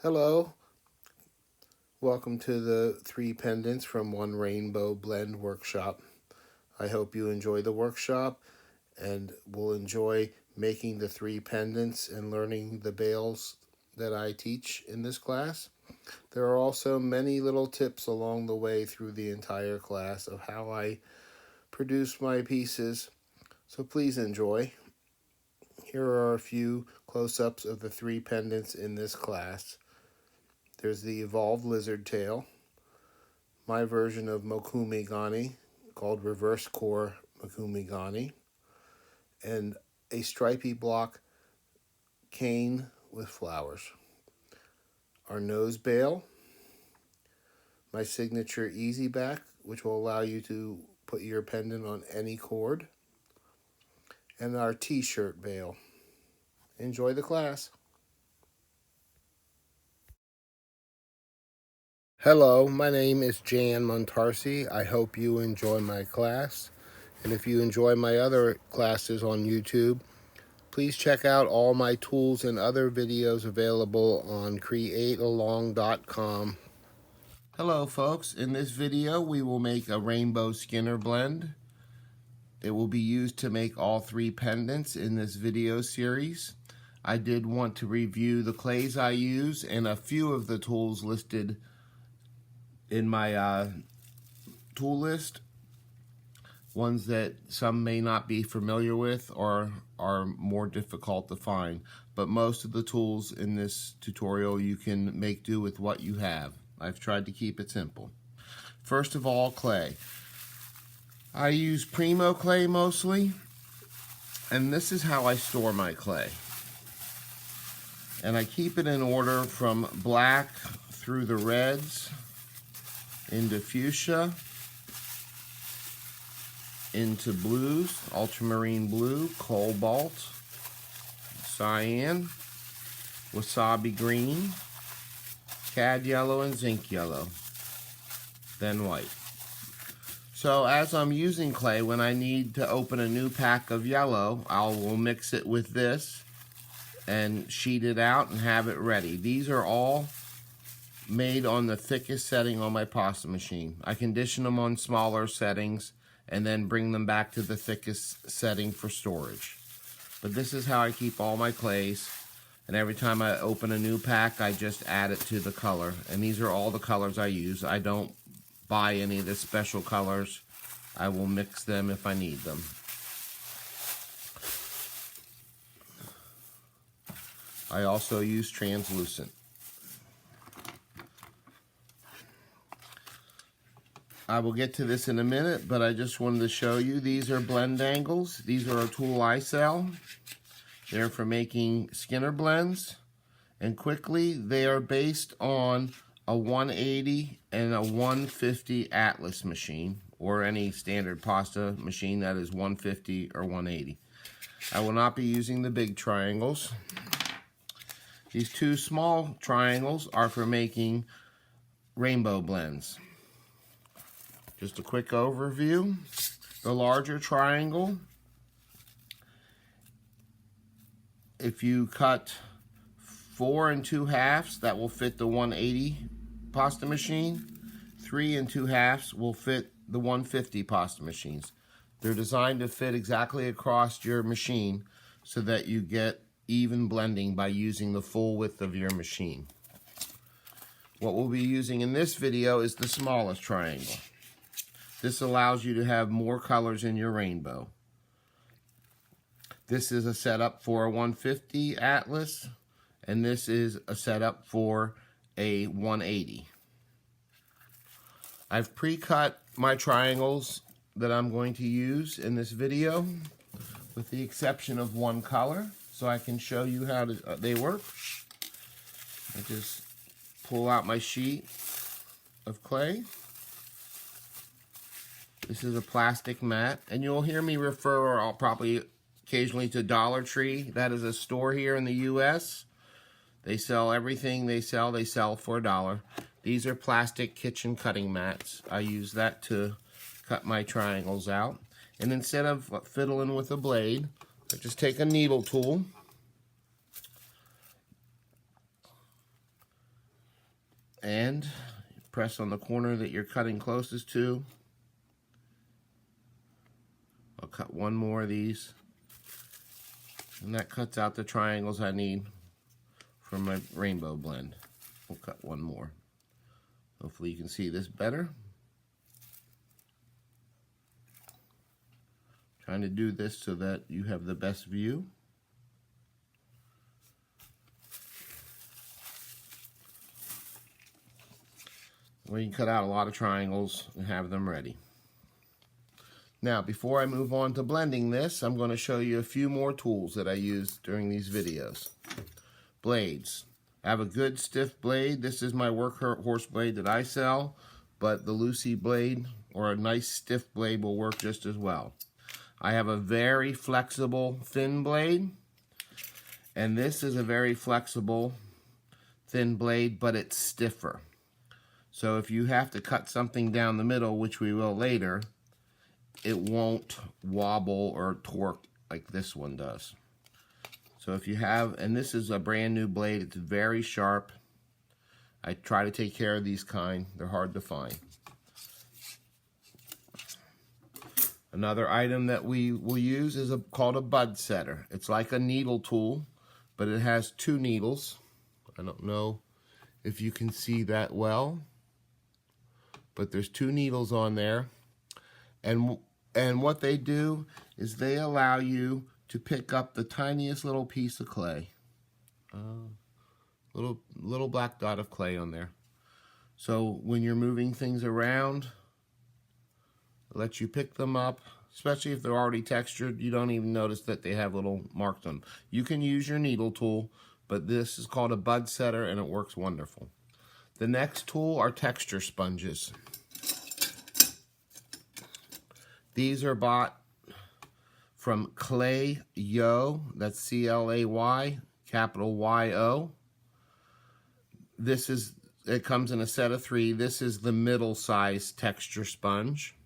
Hello, welcome to the 3 pendants from One Rainbow Blend workshop. I hope you enjoy the workshop and will enjoy making the 3 pendants and learning the bales that I teach in this class. There are also many little tips along the way through the entire class of how I produce my pieces, so please enjoy. Here are a few close-ups of the 3 pendants in this class. There's the evolved lizard tail, my version of MOKUME GANE called reverse core MOKUME GANE, and a stripy block cane with flowers. Our nose bale, my signature easy back, which will allow you to put your pendant on any cord, and our t-shirt bale. Enjoy the class. Hello, my name is Jan Montarsi. I hope you enjoy my class. And if you enjoy my other classes on YouTube, please check out all my tools and other videos available on createalong.com. Hello folks, in this video we will make a rainbow Skinner blend. It will be used to make all 3 pendants in this video series. I did want to review the clays I use and a few of the tools listed in my tool list, ones that some may not be familiar with or are more difficult to find. But most of the tools in this tutorial you can make do with what you have. I've tried to keep it simple. First of all, clay. I use Primo clay mostly, and this is how I store my clay. And I keep it in order from black through the reds, into fuchsia, into blues, ultramarine blue, cobalt, cyan, wasabi green, cad yellow, and zinc yellow, then white. So as I'm using clay, when I need to open a new pack of yellow, I will mix it with this and sheet it out and have it ready. These are all made on the thickest setting on my pasta machine. I condition them on smaller settings and then bring them back to the thickest setting for storage. But this is how I keep all my clays, and every time I open a new pack I just add it to the color, and these are all the colors I use. I don't buy any of the special colors. I will mix them if I need them. I also use translucent. I will get to this in a minute, but I just wanted to show you. These are blend angles. These are a tool I sell. They're for making Skinner blends. And quickly, they are based on a 180 and a 150 Atlas machine, or any standard pasta machine that is 150 or 180. I will not be using the big triangles. These 2 small triangles are for making rainbow blends. Just a quick overview. The larger triangle, if you cut 4 2/2, that will fit the 180 pasta machine. 3 2/2 will fit the 150 pasta machines. They're designed to fit exactly across your machine so that you get even blending by using the full width of your machine. What we'll be using in this video is the smallest triangle. This allows you to have more colors in your rainbow. This is a setup for a 150 Atlas, and this is a setup for a 180. I've pre-cut my triangles that I'm going to use in this video, with the exception of one color, so I can show you how they work. I just pull out my sheet of clay. This is a plastic mat, and you'll hear me refer probably occasionally to Dollar Tree. That is a store here in the U.S. They sell everything they sell for $1. These are plastic kitchen cutting mats. I use that to cut my triangles out. And instead of fiddling with a blade, I just take a needle tool and press on the corner that you're cutting closest to. I'll cut one more of these, and that cuts out the triangles I need for my rainbow blend. We'll cut one more. Hopefully you can see this better. Trying to do this so that you have the best view. We can cut out a lot of triangles and have them ready. Now, before I move on to blending this, I'm going to show you a few more tools that I use during these videos. Blades. I have a good stiff blade. This is my workhorse blade that I sell, but the Lucy blade or a nice stiff blade will work just as well. I have a very flexible thin blade, and this is a very flexible thin blade, but it's stiffer. So if you have to cut something down the middle, which we will later, it won't wobble or torque like this one does. So if you have, and this is a brand new blade, it's very sharp. I try to take care of these kind. They're hard to find. Another item that we will use is called a bud setter. It's like a needle tool, but it has two needles. I don't know if you can see that well, but there's two needles on there, and what they do is they allow you to pick up the tiniest little piece of clay, little black dot of clay on there. So when you're moving things around, it lets you pick them up, especially if they're already textured. You don't even notice that they have little marks on them. You can use your needle tool, but this is called a bud setter, and it works wonderful. The next tool are texture sponges. These are bought from Clay-O, that's C-L-A-Y, capital Y-O. It comes in a set of 3. This is the middle size texture sponge,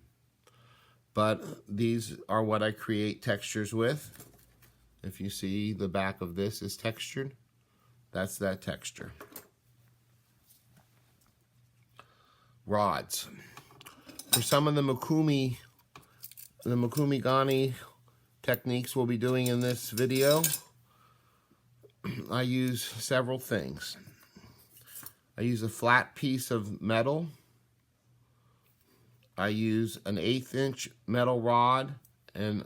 but these are what I create textures with. If you see the back of this is textured, that's that texture. Rods. For some of the MOKUME GANE techniques we'll be doing in this video, I use several things. I use a flat piece of metal. I use an 1/8 inch metal rod and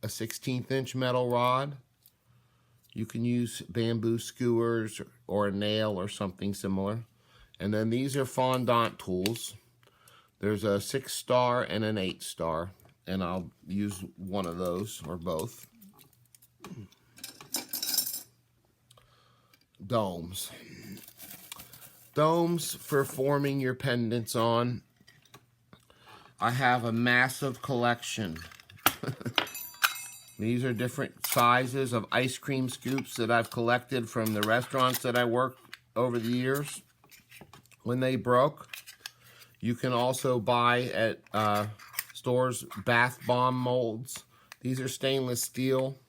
a 1/16 inch metal rod. You can use bamboo skewers or a nail or something similar. And then these are fondant tools. There's a 6-star and an 8-star, and I'll use one of those or both. Domes. Domes for forming your pendants on. I have a massive collection. These are different sizes of ice cream scoops that I've collected from the restaurants that I worked over the years when they broke. You can also buy at stores bath bomb molds. These are stainless steel.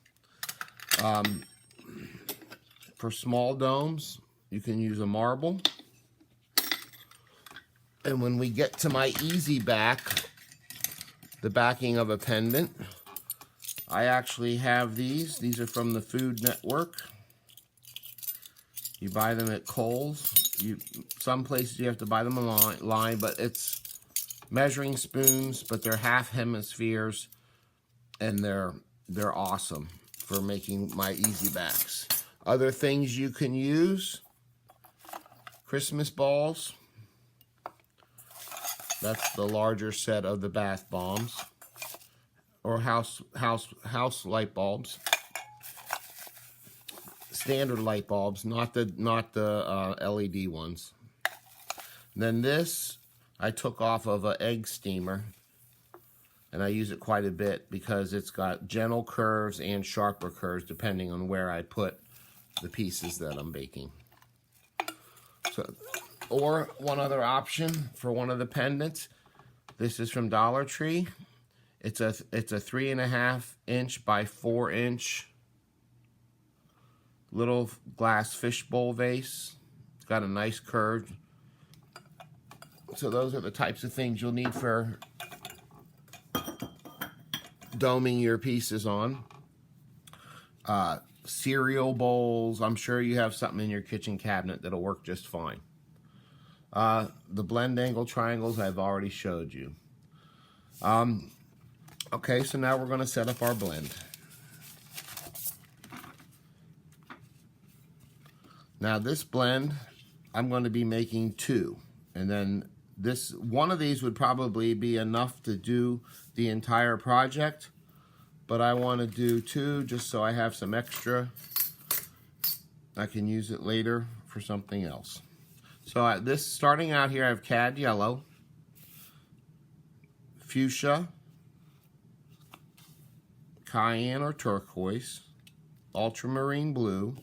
For small domes, you can use a marble. And when we get to my easy back, the backing of a pendant, I actually have these. These are from the Food Network. You buy them at Kohl's. Some places you have to buy them online, but it's measuring spoons, but they're half hemispheres, and they're awesome for making my easy backs. Other things you can use: Christmas balls. That's the larger set of the bath bombs, or house light bulbs. Standard light bulbs, not the LED ones. Then this I took off of an egg steamer, and I use it quite a bit because it's got gentle curves and sharper curves depending on where I put the pieces that I'm baking. So, or one other option for one of the pendants. This is from Dollar Tree. It's a 3.5 inch by 4 inch little glass fishbowl vase. It's got a nice curve. So those are the types of things you'll need for doming your pieces on. Cereal bowls. I'm sure you have something in your kitchen cabinet that'll work just fine. The blend angle triangles I've already showed you. Okay, so now we're going to set up our blend. Now this blend, I'm going to be making 2, and then one of these would probably be enough to do the entire project, but I want to do 2 just so I have some extra. I can use it later for something else. So starting out here, I have cad yellow, fuchsia, cayenne or turquoise, ultramarine blue,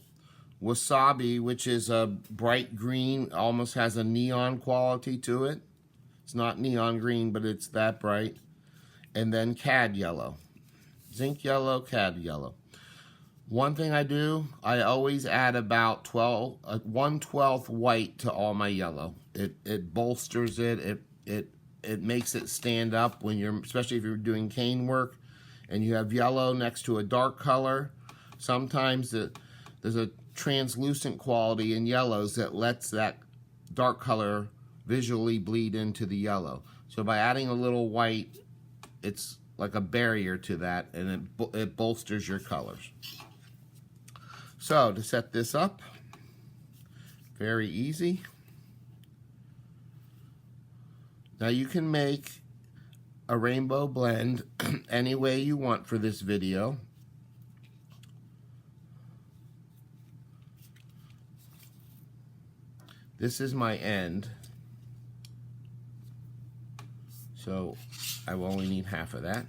wasabi, which is a bright green, almost has a neon quality to it. It's not neon green, but it's that bright. And then cad yellow, zinc yellow, cad yellow. One thing I do, I always add about 1/12 white to all my yellow. It bolsters it. It makes it stand up when especially if you're doing cane work and you have yellow next to a dark color. Sometimes there's a translucent quality in yellows that lets that dark color visually bleed into the yellow. So by adding a little white, it's like a barrier to that, and it bolsters your colors. So to set this up, very easy. Now you can make a rainbow blend any way you want for this video. This is my end, so I will only need half of that.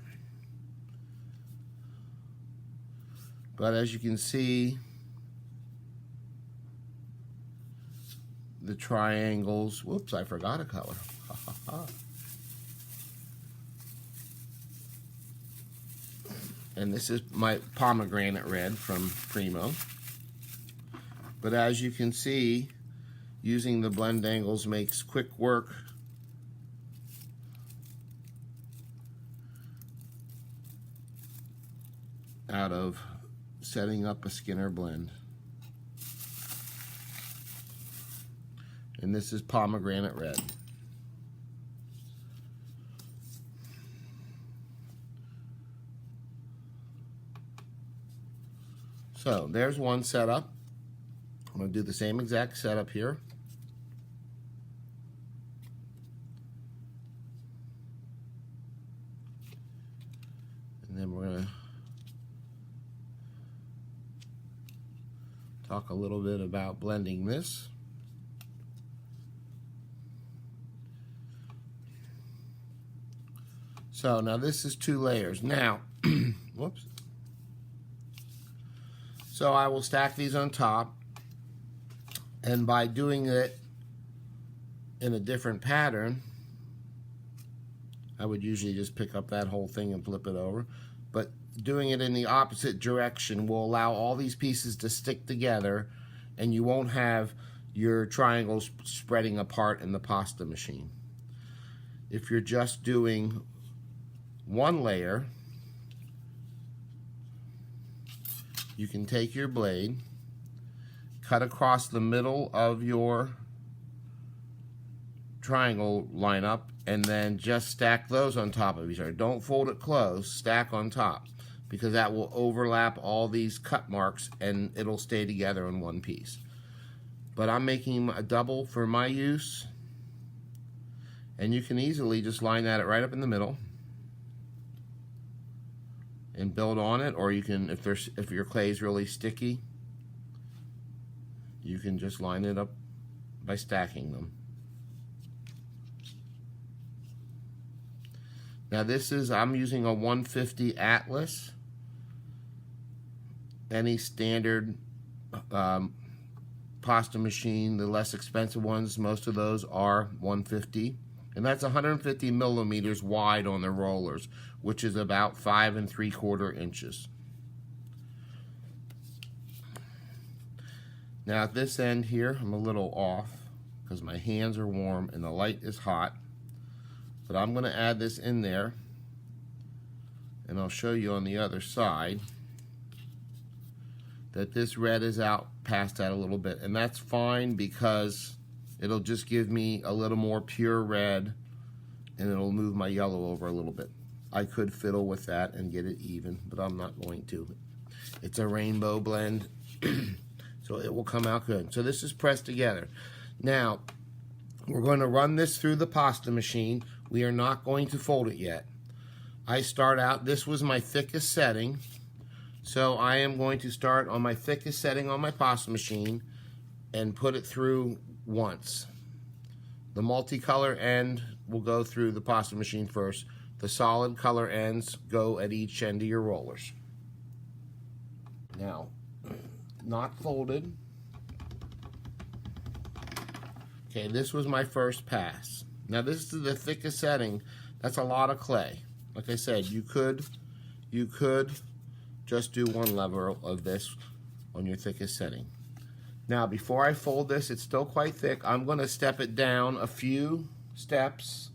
But as you can see, the triangles, whoops, I forgot a color. And this is my pomegranate red from Primo. But as you can see, using the blend angles makes quick work out of setting up a Skinner blend. And this is pomegranate red. So there's one setup. I'm going to do the same exact setup here. And then we're going to talk a little bit about blending this. So now this is 2 layers. Now, whoops. So I will stack these on top, and by doing it in a different pattern, I would usually just pick up that whole thing and flip it over, but doing it in the opposite direction will allow all these pieces to stick together, and you won't have your triangles spreading apart in the pasta machine. If you're just doing one layer, you can take your blade, cut across the middle of your triangle lineup, and then just stack those on top of each other. Don't fold it close, stack on top, because that will overlap all these cut marks and it'll stay together in one piece. But I'm making a double for my use, and you can easily just line that right up in the middle and build on it, or you can, if your clay is really sticky, you can just line it up by stacking them. Now this is, I'm using a 150 Atlas. Any standard pasta machine, the less expensive ones, most of those are 150. And that's 150 millimeters wide on the rollers, which is about 5 3/4 inches. Now at this end here, I'm a little off because my hands are warm and the light is hot. But I'm going to add this in there, and I'll show you on the other side that this red is out past that a little bit, and that's fine because it'll just give me a little more pure red and it'll move my yellow over a little bit. I could fiddle with that and get it even, but I'm not going to. It's a rainbow blend, so it will come out good. So this is pressed together. Now, we're going to run this through the pasta machine. We are not going to fold it yet. I start out, this was my thickest setting, so I am going to start on my thickest setting on my pasta machine and put it through once. The multicolor end will go through the pasta machine first. The solid color ends go at each end of your rollers. Now, not folded. Okay, this was my first pass. Now this is the thickest setting. That's a lot of clay. Like I said, you could just do one level of this on your thickest setting. Now, before I fold this, it's still quite thick. I'm going to step it down a few steps.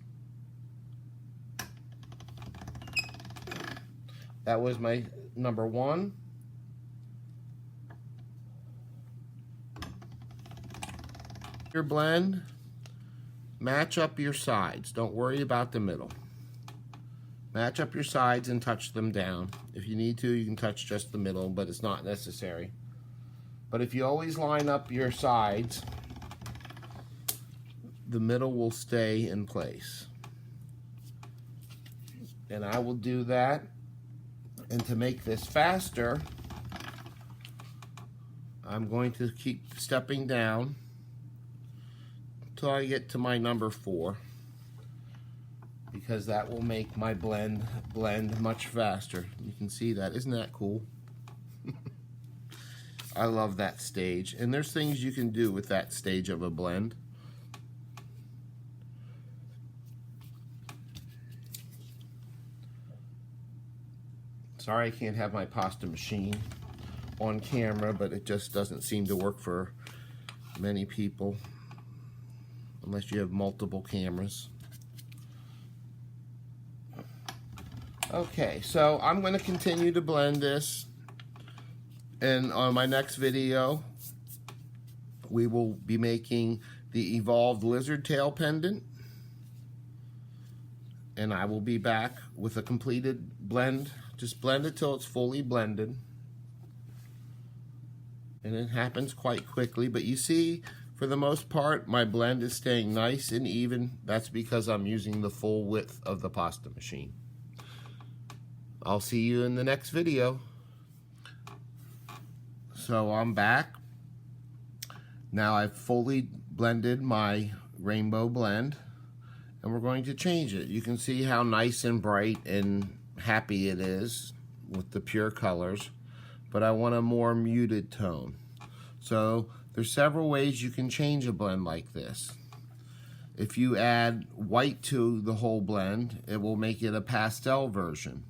That was my number one. Your blend, match up your sides. Don't worry about the middle. Match up your sides and touch them down. If you need to, you can touch just the middle, but it's not necessary. But if you always line up your sides, the middle will stay in place. And I will do that. And to make this faster, I'm going to keep stepping down until I get to my number 4, because that will make my blend much faster. You can see that. Isn't that cool? I love that stage, and there's things you can do with that stage of a blend. Sorry I can't have my pasta machine on camera, but it just doesn't seem to work for many people unless you have multiple cameras. Okay, so I'm going to continue to blend this, and on my next video we will be making the evolved lizard tail pendant, and I will be back with a completed blend. Just blend it till it's fully blended, and it happens quite quickly, but you see, for the most part, my blend is staying nice and even. That's because I'm using the full width of the pasta machine. I'll see you in the next video. So I'm back. Now I've fully blended my rainbow blend, and we're going to change it. You can see how nice and bright and happy it is with the pure colors, but I want a more muted tone. So there's several ways you can change a blend like this. If you add white to the whole blend, it will make it a pastel version.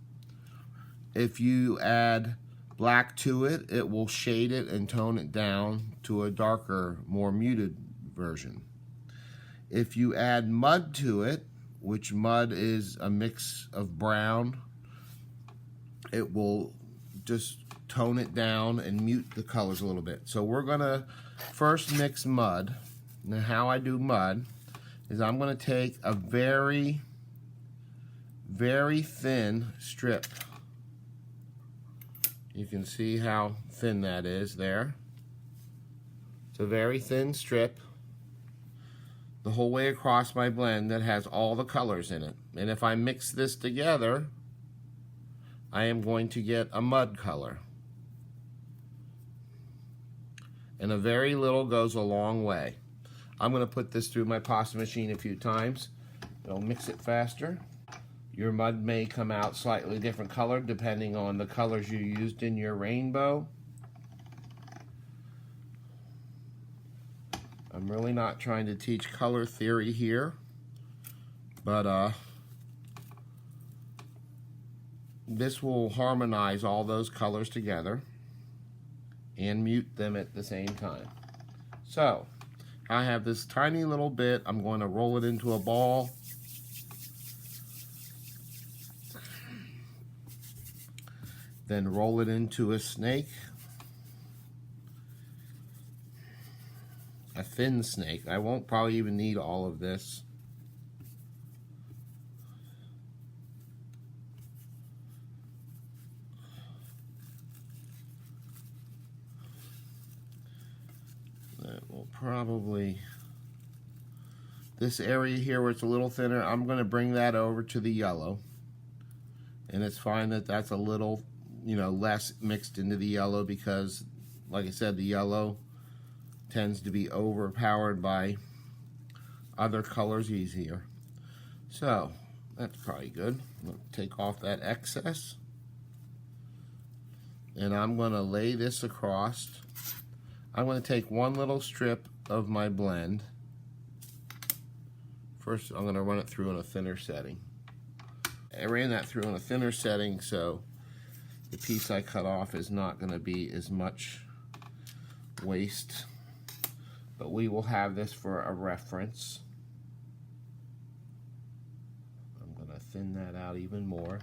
If you add black to it, it will shade it and tone it down to a darker, more muted version. If you add mud to it, which mud is a mix of brown, it will just tone it down and mute the colors a little bit. So we're gonna first mix mud. Now how I do mud is I'm gonna take a very, very thin strip. You can see how thin that is there. It's a very thin strip the whole way across my blend that has all the colors in it. And if I mix this together, I am going to get a mud color. And a very little goes a long way. I'm going to put this through my pasta machine a few times. It'll mix it faster. Your mud may come out slightly different color depending on the colors you used in your rainbow. I'm really not trying to teach color theory here, but this will harmonize all those colors together and mute them at the same time. So, I have this tiny little bit. I'm going to roll it into a ball. Then roll it into a snake. A thin snake. I won't probably even need all of this. That will probably, this area here where it's a little thinner, I'm going to bring that over to the yellow. And it's fine that that's a little, you know, less mixed into the yellow because, like I said, the yellow tends to be overpowered by other colors easier. So that's probably good. I'm going to take off that excess. And I'm going to lay this across. I'm going to take one little strip of my blend. First, I'm going to run it through in a thinner setting. I ran that through in a thinner setting, so the piece I cut off is not going to be as much waste. But we will have this for a reference. I'm going to thin that out even more.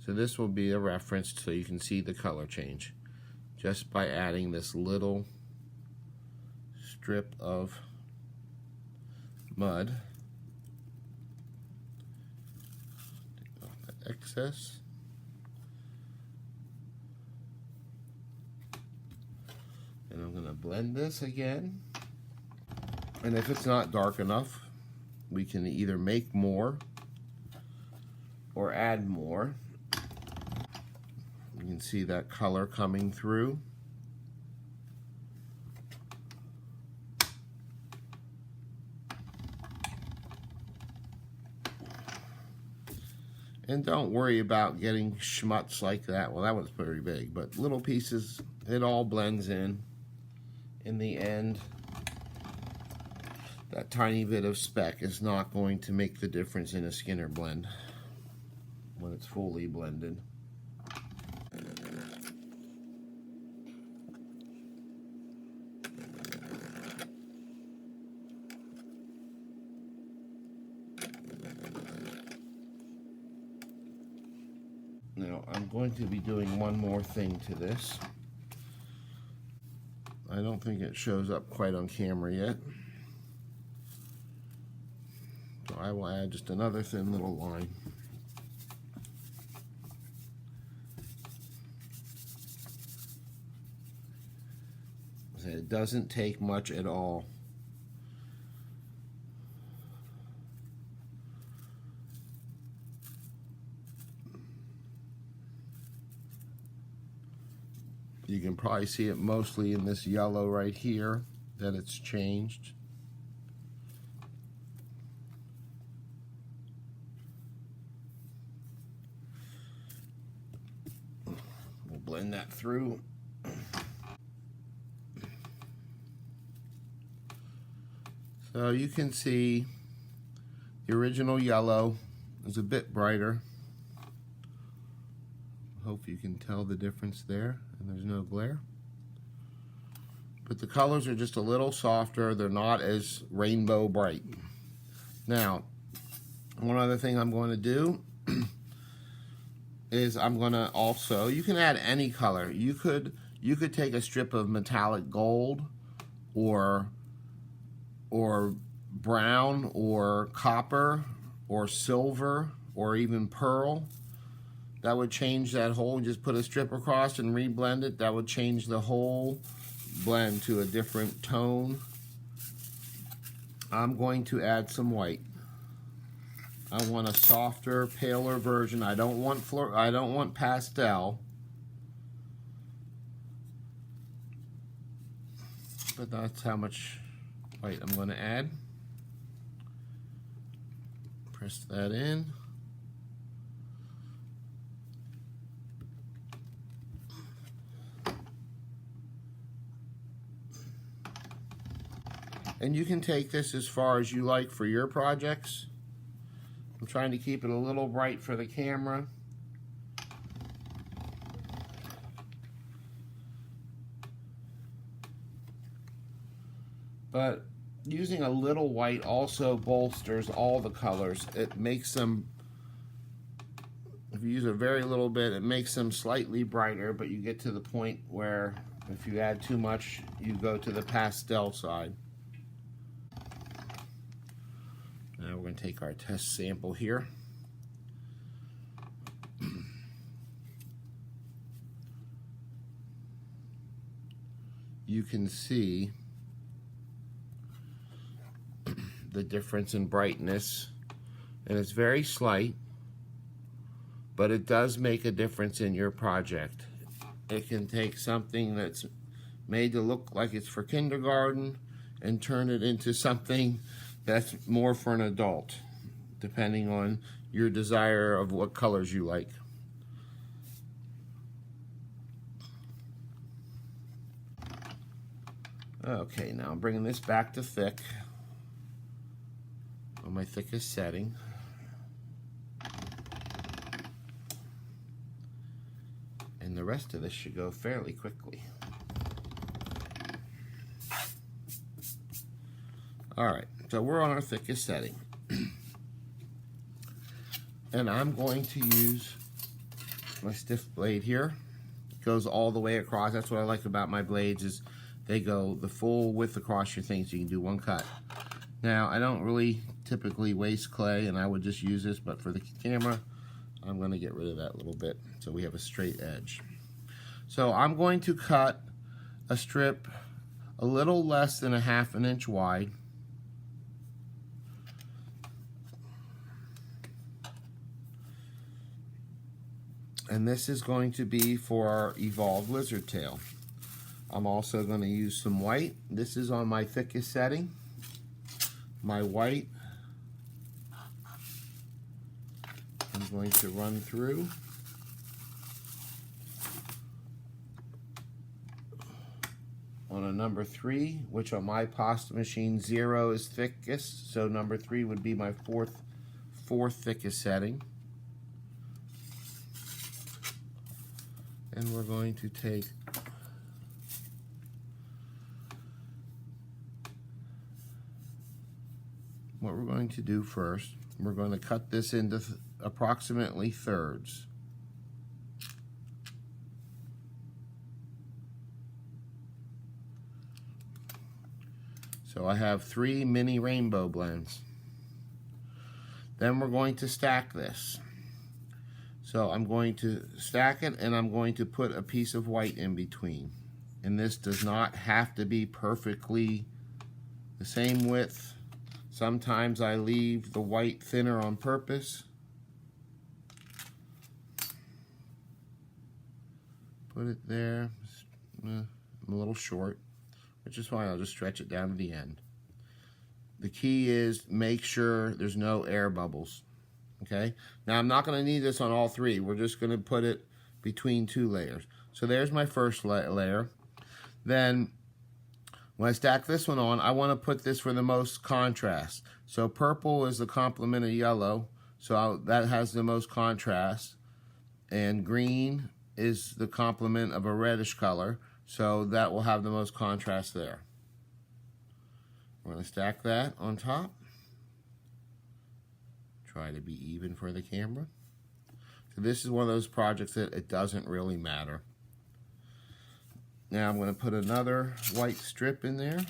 So this will be a reference so you can see the color change just by adding this little strip of mud. Take off the excess. And I'm going to blend this again. And if it's not dark enough, we can either make more or add more. You can see that color coming through. And don't worry about getting schmutz like that. Well, that one's pretty big, but little pieces, it all blends in. In the end, that tiny bit of speck is not going to make the difference in a Skinner blend when it's fully blended. Now, I'm going to be doing one more thing to this. I don't think it shows up quite on camera yet. So I will add just another thin little line. It doesn't take much at all. You can probably see it mostly in this yellow right here that it's changed. We'll blend that through. So you can see the original yellow is a bit brighter. Hope you can tell the difference there, and there's no glare. But the colors are just a little softer. They're not as rainbow bright. Now, one other thing I'm going to do is I'm going to also, you can add any color. You could take a strip of metallic gold or brown or copper or silver or even pearl. That would change that whole, just put a strip across and reblend it. That would change the whole blend to a different tone. I'm going to add some white. I want a softer, paler version. I don't want pastel. But that's how much white I'm going to add. Press that in. And you can take this as far as you like for your projects. I'm trying to keep it a little bright for the camera. But using a little white also bolsters all the colors. It makes them, if you use a very little bit, it makes them slightly brighter, but you get to the point where if you add too much, you go to the pastel side. Now we're going to take our test sample here. You can see the difference in brightness, and it's very slight, but it does make a difference in your project. It can take something that's made to look like it's for kindergarten and turn it into something that's more for an adult, depending on your desire of what colors you like. Okay, now I'm bringing this back to thick on my thickest setting. And the rest of this should go fairly quickly. Alright, so we're on our thickest setting. And I'm going to use my stiff blade here. It goes all the way across. That's what I like about my blades, is they go the full width across your thing, so you can do one cut. Now, I don't really typically waste clay, and I would just use this, but for the camera, I'm going to get rid of that little bit so we have a straight edge. So I'm going to cut a strip a little less than 1/2 inch wide. And this is going to be for our evolved lizard tail. I'm also going to use some white. This is on my thickest setting. My white, I'm going to run through. On a number 3, which on my pasta machine 0 is thickest, so number 3 would be my fourth thickest setting. And we're going to take what we're going to do first, we're going to cut this into approximately thirds. So I have 3 mini rainbow blends. Then we're going to stack this. So I'm going to stack it, and I'm going to put a piece of white in between. And this does not have to be perfectly the same width. Sometimes I leave the white thinner on purpose. Put it there. I'm a little short, which is fine. I'll just stretch it down to the end. The key is make sure there's no air bubbles. Okay? Now I'm not going to need this on all 3. We're just going to put it between 2 layers. So there's my first layer. Then when I stack this one on, I want to put this for the most contrast. So purple is the complement of yellow, so that has the most contrast. And green is the complement of a reddish color, so that will have the most contrast there. We're going to stack that on top. Try to be even for the camera. So this is one of those projects that it doesn't really matter. Now I'm going to put another white strip in there.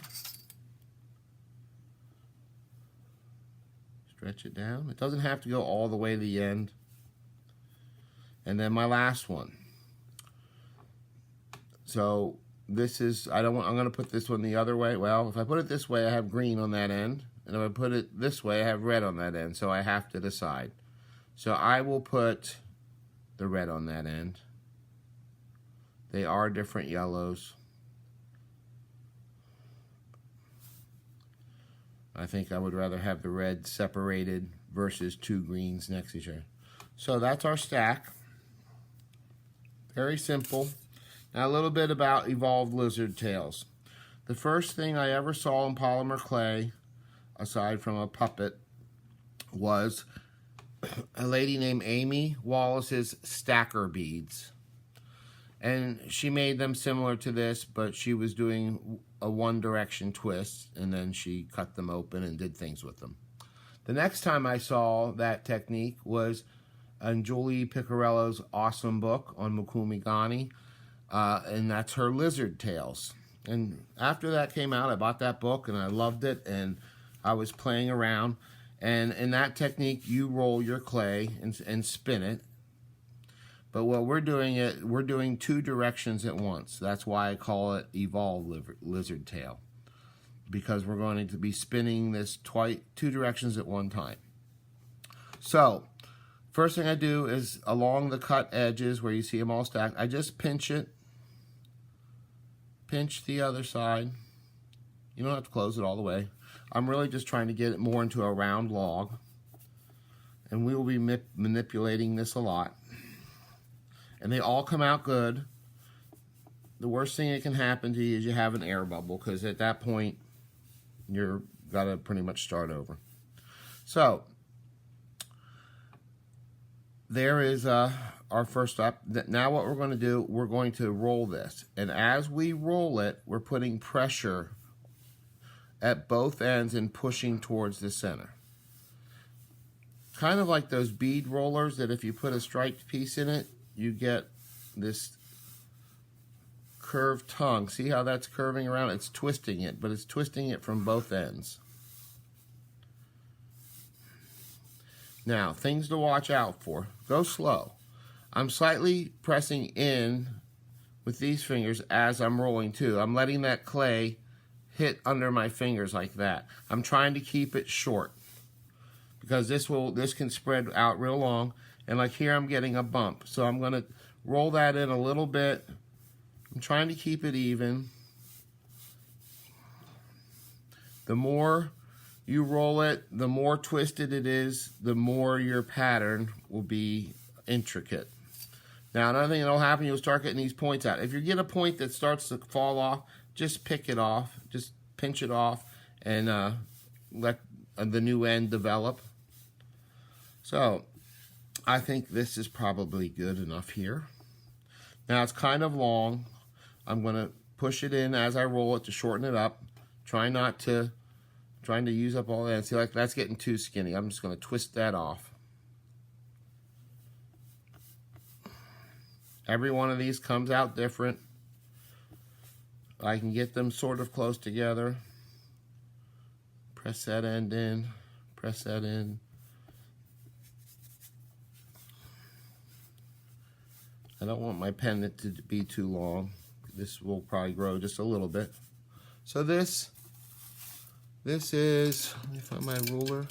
Stretch it down. It doesn't have to go all the way to the end. And then my last one. So this is, I'm going to put this one the other way. Well, if I put it this way, I have green on that end. And if I put it this way, I have red on that end. So I have to decide. So I will put the red on that end. They are different yellows. I think I would rather have the red separated versus 2 greens next to each other. So that's our stack. Very simple. Now a little bit about evolved lizard tails. The first thing I ever saw in polymer clay, aside from a puppet, was a lady named Amy Wallace's stacker beads. And she made them similar to this, but she was doing a one direction twist, and then she cut them open and did things with them. The next time I saw that technique was in Julie Piccarello's awesome book on MOKUME GANE, and that's her lizard tails. And after that came out, I bought that book and I loved it, and I was playing around. And in that technique, you roll your clay and spin it. But what we're doing two directions at once. That's why I call it evolved lizard tail, because we're going to be spinning this two directions at one time. So first thing I do is along the cut edges where you see them all stacked, I just pinch it, pinch the other side. You don't have to close it all the way. I'm really just trying to get it more into a round log, and we will be manipulating this a lot. And they all come out good. The worst thing that can happen to you is you have an air bubble, because at that point you're got to pretty much start over. So there is our first step. Now what we're going to do, we're going to roll this. And as we roll it, we're putting pressure at both ends and pushing towards the center. Kind of like those bead rollers that if you put a striped piece in it, you get this curved tongue. See how that's curving around? It's twisting it, but it's twisting it from both ends. Now, things to watch out for. Go slow. I'm slightly pressing in with these fingers as I'm rolling too. I'm letting that clay hit under my fingers like that. I'm trying to keep it short, because this can spread out real long. And like here, I'm getting a bump. So I'm going to roll that in a little bit. I'm trying to keep it even. The more you roll it, the more twisted it is, the more your pattern will be intricate. Now, another thing that will happen, you'll start getting these points out. If you get a point that starts to fall off, just pick it off. Just pinch it off and let the new end develop. So I think this is probably good enough here. Now it's kind of long. I'm going to push it in as I roll it to shorten it up. Trying to use up all that. See, like that's getting too skinny. I'm just going to twist that off. Every one of these comes out different. I can get them sort of close together. Press that end in. Press that in. I don't want my pendant to be too long. This will probably grow just a little bit. So this is, let me find my ruler.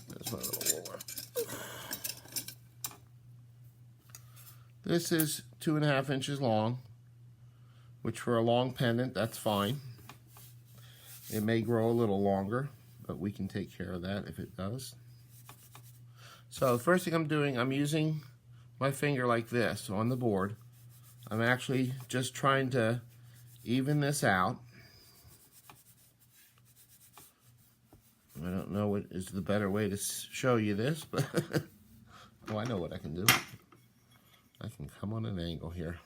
There's my little ruler. This is 2.5 inches long, which for a long pendant, that's fine. It may grow a little longer, but we can take care of that if it does. So the first thing I'm doing, I'm using my finger like this on the board. I'm actually just trying to even this out. I don't know what is the better way to show you this, but oh, I know what I can do. I can come on an angle here.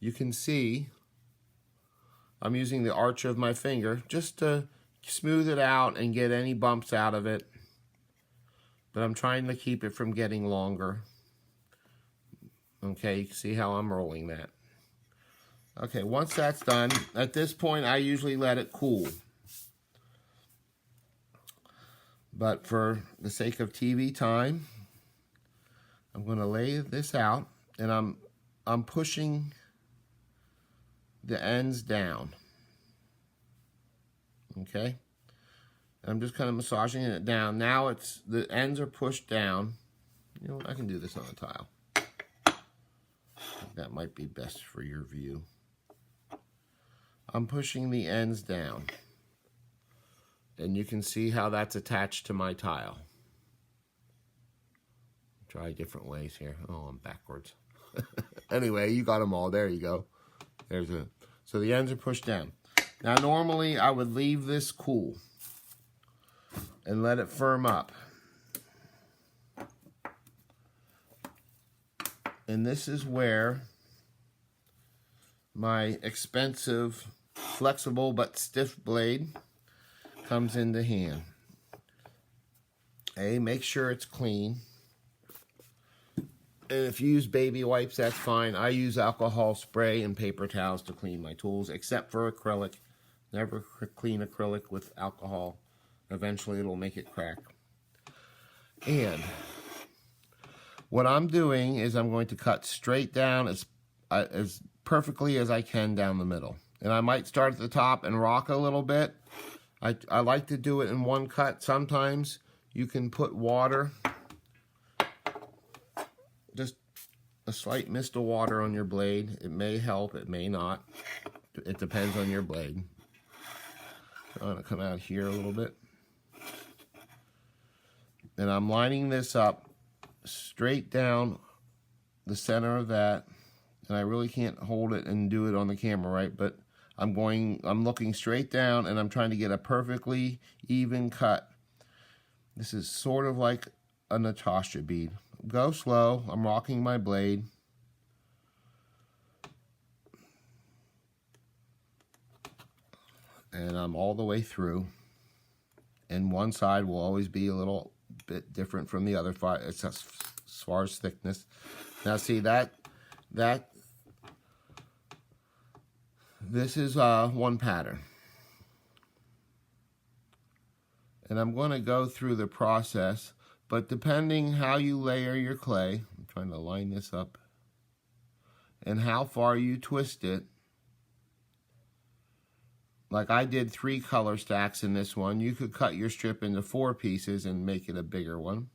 You can see I'm using the arch of my finger just to smooth it out and get any bumps out of it. But I'm trying to keep it from getting longer. Okay, you can see how I'm rolling that. Okay, once that's done, at this point I usually let it cool. But for the sake of TV time, I'm going to lay this out, and I'm pushing the ends down. Okay? I'm just kind of massaging it down. Now the ends are pushed down. You know what? I can do this on a tile. I think that might be best for your view. I'm pushing the ends down. And you can see how that's attached to my tile. Try different ways here. Oh, I'm backwards. Anyway, you got them all. There you go. There's a. So the ends are pushed down. Now, normally I would leave this cool and let it firm up. And this is where my expensive, flexible but stiff blade comes into hand. Make sure it's clean. And if you use baby wipes, that's fine. I use alcohol spray and paper towels to clean my tools, except for acrylic. Never clean acrylic with alcohol. Eventually it'll make it crack. And what I'm doing is I'm going to cut straight down as perfectly as I can down the middle. And I might start at the top and rock a little bit. I like to do it in one cut. Sometimes you can put water, just a slight mist of water on your blade. It may help, it may not. It depends on your blade. I'm going to come out here a little bit. And I'm lining this up straight down the center of that. And I really can't hold it and do it on the camera, right? But I'm looking straight down and I'm trying to get a perfectly even cut. This is sort of like a Natasha bead. Go slow. I'm rocking my blade. And I'm all the way through. And one side will always be a little bit different from the other side as far as thickness. Now see this is one pattern. And I'm going to go through the process, but depending how you layer your clay, I'm trying to line this up, and how far you twist it, like I did 3 color stacks in this one, you could cut your strip into 4 pieces and make it a bigger one.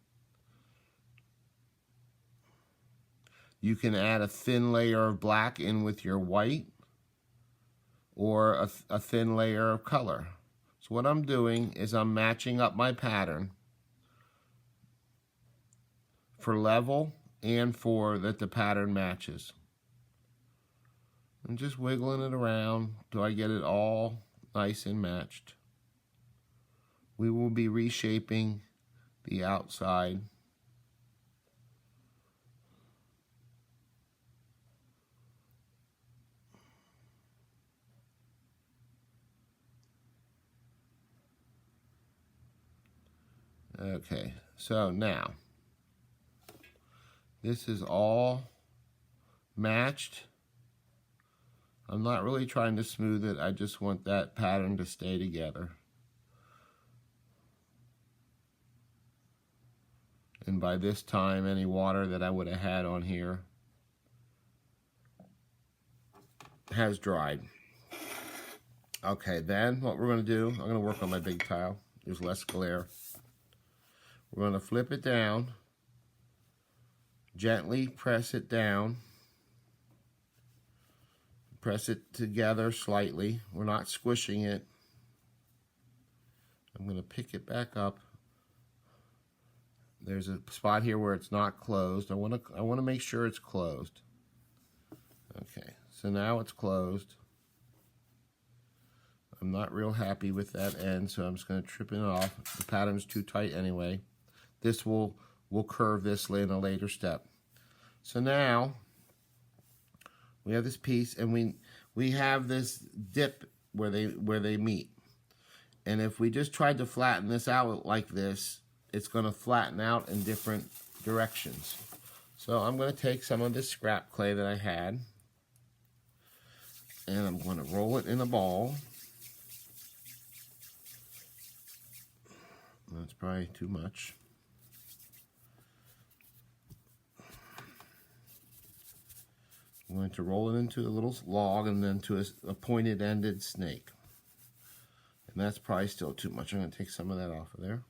You can add a thin layer of black in with your white, or a thin layer of color. So what I'm doing is I'm matching up my pattern for level and for that the pattern matches. I'm just wiggling it around till I get it all nice and matched. We will be reshaping the outside. Okay, so now this is all matched. I'm not really trying to smooth it. I just want that pattern to stay together. And by this time, any water that I would have had on here has dried. Okay, then what we're going to do, I'm going to work on my big tile. There's less glare. We're going to flip it down, gently press it down, press it together slightly. We're not squishing it. I'm going to pick it back up. There's a spot here where it's not closed. I want to make sure it's closed. Okay, so now it's closed. I'm not real happy with that end, so I'm just going to trip it off. The pattern's too tight anyway. This will curve this in a later step. So now we have this piece, and we have this dip where they meet. And if we just tried to flatten this out like this, it's going to flatten out in different directions. So I'm going to take some of this scrap clay that I had, and I'm going to roll it in a ball. That's probably too much. I'm going to roll it into a little log and then to a pointed-ended snake. And that's probably still too much. I'm going to take some of that off of there.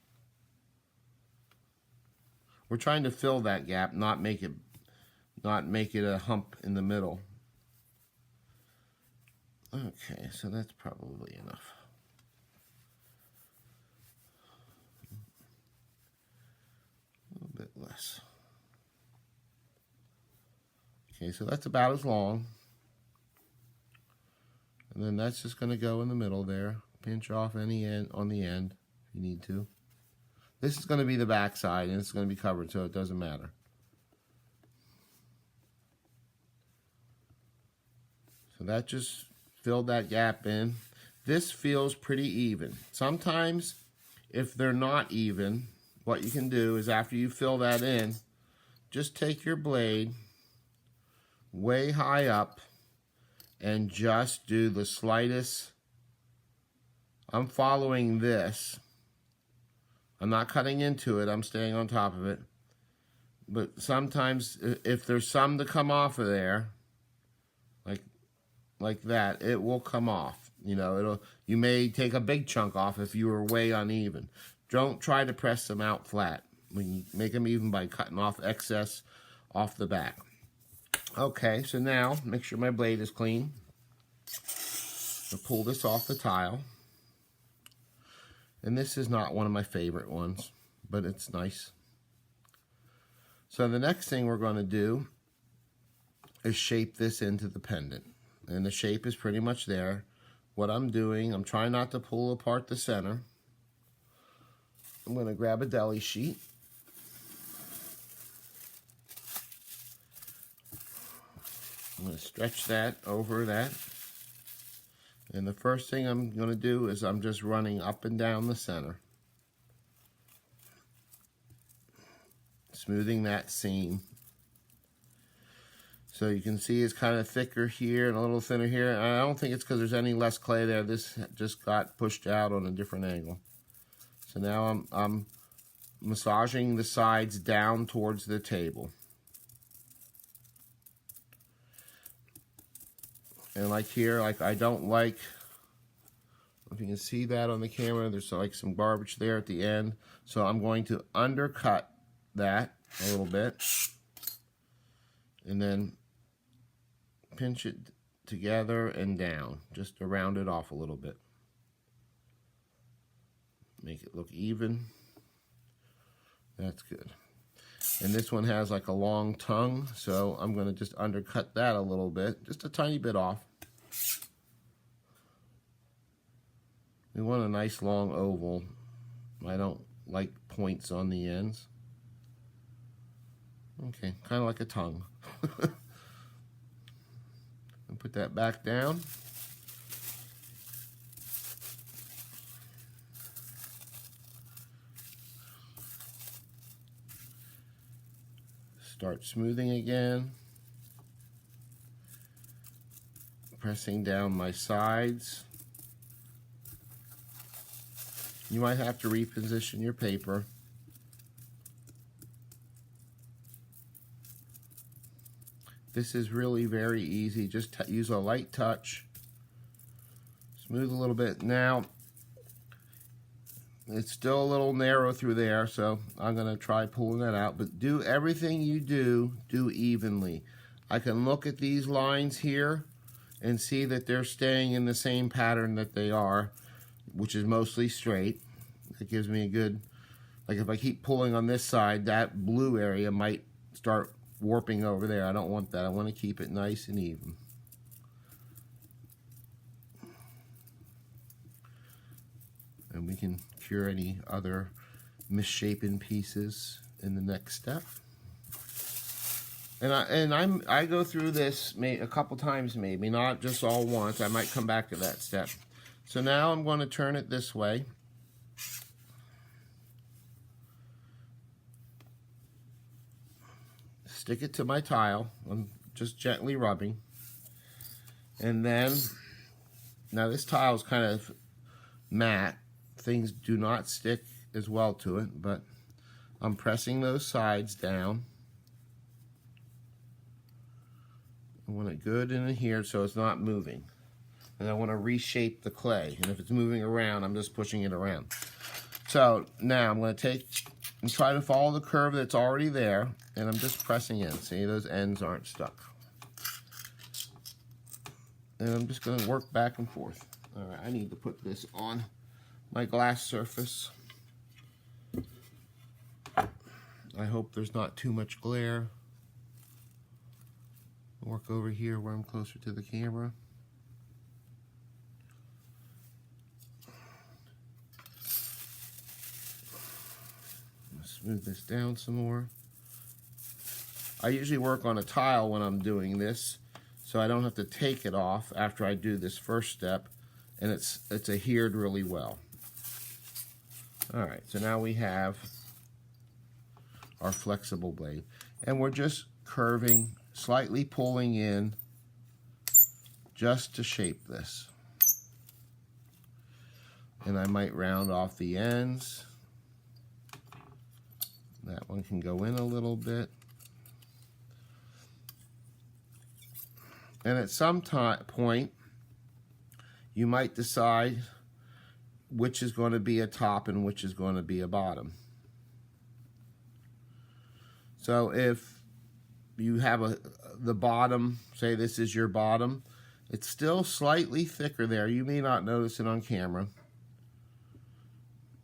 We're trying to fill that gap, not make it a hump in the middle. Okay, so that's probably enough. A little bit less. Okay, so that's about as long. And then that's just going to go in the middle there. Pinch off any end on the end if you need to. This is going to be the back side, and it's going to be covered, so it doesn't matter. So that just filled that gap in. This feels pretty even. Sometimes if they're not even, what you can do is after you fill that in, just take your blade way high up and just do the slightest. I'm following this. I'm not cutting into it, I'm staying on top of it. But sometimes if there's some to come off of there, like that, it will come off. You know, you may take a big chunk off if you were way uneven. Don't try to press them out flat. When you make them even by cutting off excess off the back. Okay, so now make sure my blade is clean. I'll pull this off the tile. And this is not one of my favorite ones, but it's nice. So the next thing we're going to do is shape this into the pendant. And the shape is pretty much there. What I'm doing, I'm trying not to pull apart the center. I'm going to grab a deli sheet. I'm going to stretch that over that. And the first thing I'm going to do is I'm just running up and down the center. Smoothing that seam. So you can see it's kind of thicker here and a little thinner here. And I don't think it's because there's any less clay there. This just got pushed out on a different angle. So now I'm massaging the sides down towards the table. And like here, like I don't like, if you can see that on the camera, there's like some garbage there at the end. So I'm going to undercut that a little bit. And then pinch it together and down, just to round it off a little bit. Make it look even. That's good. And this one has like a long tongue, so I'm going to just undercut that a little bit, just a tiny bit off. We want a nice long oval. I don't like points on the ends. Okay, kind of like a tongue. And put that back down. Start smoothing again. Pressing down my sides. You might have to reposition your paper. This is really very easy. Just use a light touch. Smooth a little bit. Now, it's still a little narrow through there, so I'm going to try pulling that out. But do everything you do evenly. I can look at these lines here and see that they're staying in the same pattern that they are, which is mostly straight. That gives me a good, like if I keep pulling on this side, that blue area might start warping over there. I don't want that. I want to keep it nice and even. And we can cure any other misshapen pieces in the next step. And I go through this a couple times, maybe not just all once. I might come back to that step. So now I'm going to turn it this way. Stick it to my tile. I'm just gently rubbing. And then, now this tile is kind of matte. Things do not stick as well to it, but I'm pressing those sides down. I want it good in here so it's not moving. And I want to reshape the clay. And if it's moving around, I'm just pushing it around. So now I'm going to take and try to follow the curve that's already there, and I'm just pressing in. See, those ends aren't stuck. And I'm just going to work back and forth. All right, I need to put this on my glass surface. I hope there's not too much glare. Work over here where I'm closer to the camera. Smooth this down some more. I usually work on a tile when I'm doing this, so I don't have to take it off after I do this first step, and it's adhered really well. All right, so now we have our flexible blade, and we're just curving, slightly pulling in just to shape this. And I might round off the ends. That one can go in a little bit. And at some point, you might decide which is going to be a top and which is going to be a bottom. So if you have the bottom, say this is your bottom, it's still slightly thicker there. You may not notice it on camera,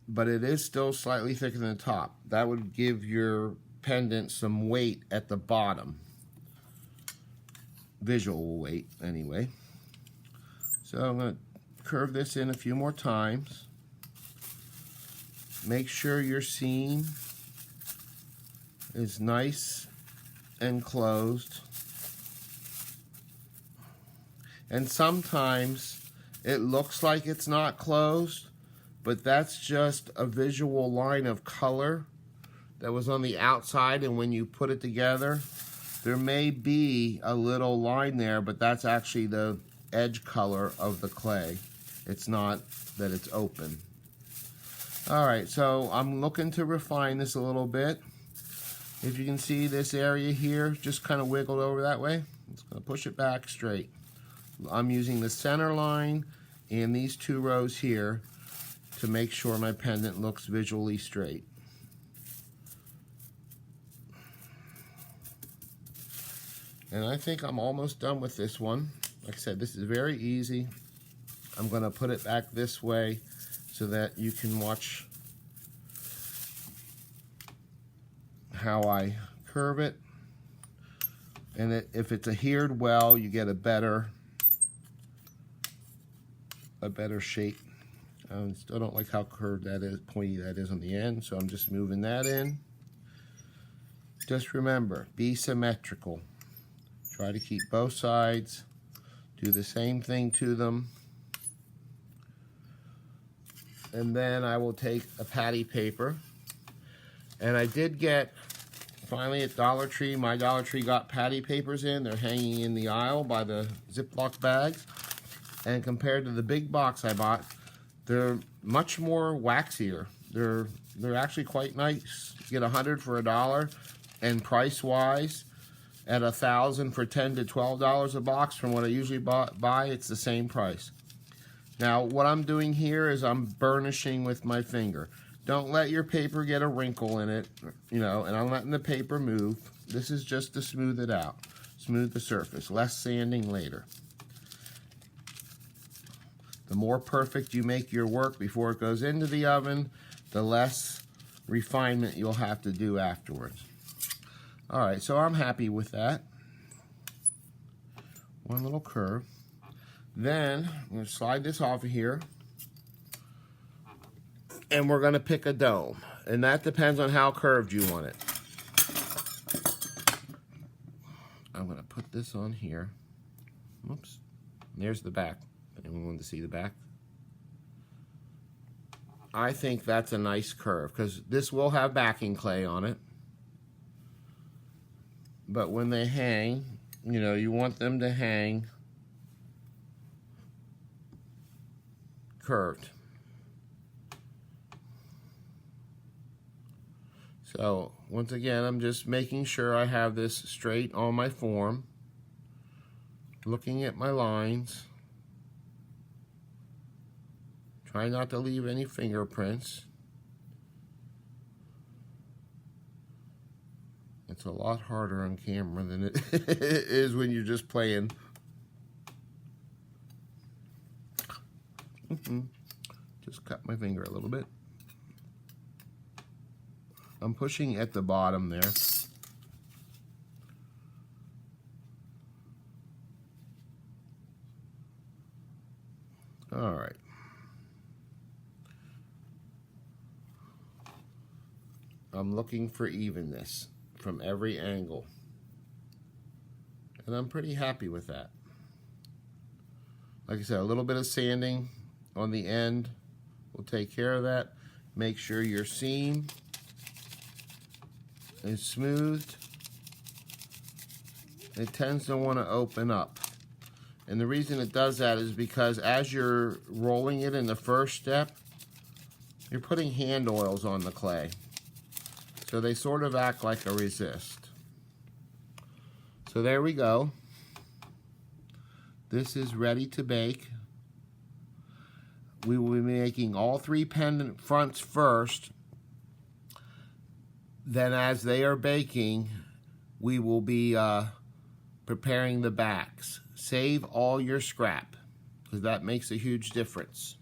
but it is still slightly thicker than the top. That would give your pendant some weight at the bottom. Visual weight, anyway. So I'm going to curve this in a few more times. Make sure your seam is nice and closed. And sometimes it looks like it's not closed, but that's just a visual line of color that was on the outside, and when you put it together, there may be a little line there, but that's actually the edge color of the clay. It's not that it's open. All right, so I'm looking to refine this a little bit. If you can see this area here, just kind of wiggled over that way. I'm just going to push it back straight. I'm using the center line and these two rows here to make sure my pendant looks visually straight. And I think I'm almost done with this one. Like I said, this is very easy. I'm going to put it back this way so that you can watch how I curve it. And if it's adhered well, you get a better shape. I still don't like how curved that is, pointy that is on the end, so I'm just moving that in. Just remember, be symmetrical. Try to keep both sides. Do the same thing to them. And then I will take a patty paper. And I did get, finally at Dollar Tree, my Dollar Tree got patty papers in. They're hanging in the aisle by the Ziploc bags. And compared to the big box I bought, they're much more waxier. They're actually quite nice. You get 100 for $1, and price-wise, at 1,000 for $10 to $12 a box from what I usually buy, it's the same price. Now, what I'm doing here is I'm burnishing with my finger. Don't let your paper get a wrinkle in it, and I'm letting the paper move. This is just to smooth it out, smooth the surface, less sanding later. The more perfect you make your work before it goes into the oven, the less refinement you'll have to do afterwards. All right, so I'm happy with that. One little curve. Then I'm going to slide this off of here, and we're going to pick a dome, and that depends on how curved you want it. I'm going to put this on here. Whoops. There's the back. Anyone want to see the back? I think that's a nice curve because this will have backing clay on it. But when they hang, you want them to hang curved. So once again, I'm just making sure I have this straight on my form, looking at my lines. Try not to leave any fingerprints. It's a lot harder on camera than it is when you're just playing. Just cut my finger a little bit. I'm pushing at the bottom there. All right. I'm looking for evenness from every angle. And I'm pretty happy with that. Like I said, a little bit of sanding on the end will take care of that. Make sure your seam is smoothed. It tends to want to open up. And the reason it does that is because as you're rolling it in the first step, you're putting hand oils on the clay. So they sort of act like a resist. So there we go. This is ready to bake. We will be making all 3 pendant fronts first. Then as they are baking, we will be preparing the backs. Save all your scrap, because that makes a huge difference.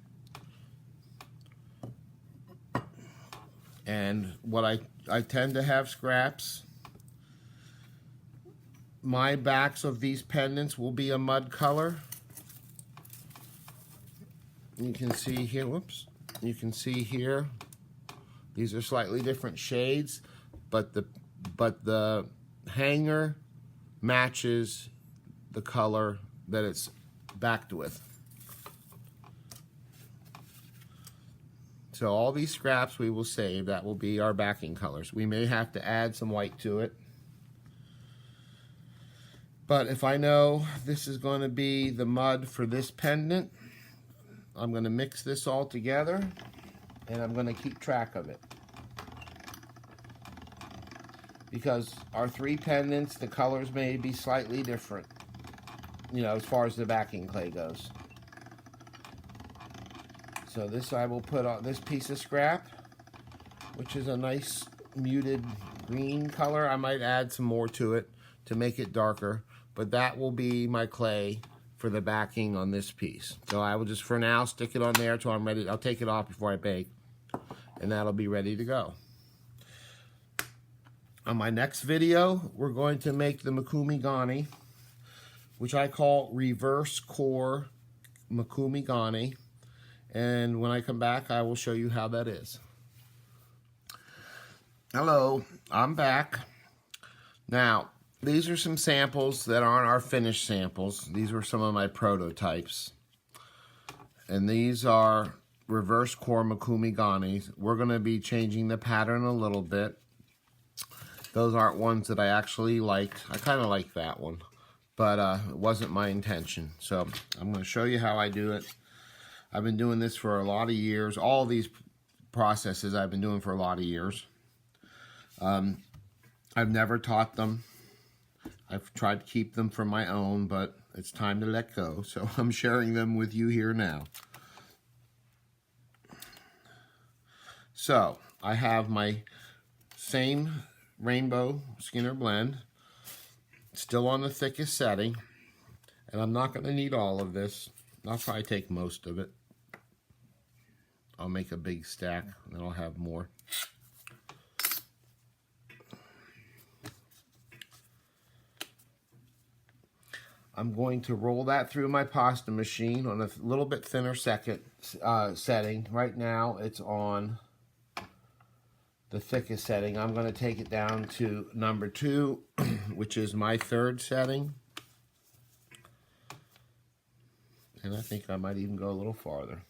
And what I tend to have scraps. My backs of these pendants will be a mud color. You can see here, whoops, you can see here, these are slightly different shades, but the hanger matches the color that it's backed with. So all these scraps we will save. That will be our backing colors. We may have to add some white to it. But if I know this is going to be the mud for this pendant, I'm going to mix this all together and I'm going to keep track of it. Because our 3 pendants, the colors may be slightly different, you know, as far as the backing clay goes. So this I will put on this piece of scrap, which is a nice muted green color. I might add some more to it to make it darker, but that will be my clay for the backing on this piece. So I will just for now stick it on there until I'm ready. I'll take it off before I bake, and that'll be ready to go. On my next video, we're going to make the MOKUME GANE, which I call reverse core MOKUME GANE. And when I come back, I will show you how that is. Hello, I'm back. Now, these are some samples that aren't our finished samples. These were some of my prototypes. And these are reverse core MOKUME GANEs. We're going to be changing the pattern a little bit. Those aren't ones that I actually liked. I kind of like that one, but it wasn't my intention. So I'm going to show you how I do it. I've been doing this for a lot of years. All these processes I've been doing for a lot of years. I've never taught them. I've tried to keep them for my own, but it's time to let go. So I'm sharing them with you here now. So I have my same rainbow Skinner blend, still on the thickest setting, and I'm not going to need all of this. I'll probably take most of it. I'll make a big stack, and then I'll have more. I'm going to roll that through my pasta machine on a little bit thinner setting. Right now, it's on the thickest setting. I'm going to take it down to number 2, which is my 3rd setting. And I think I might even go a little farther.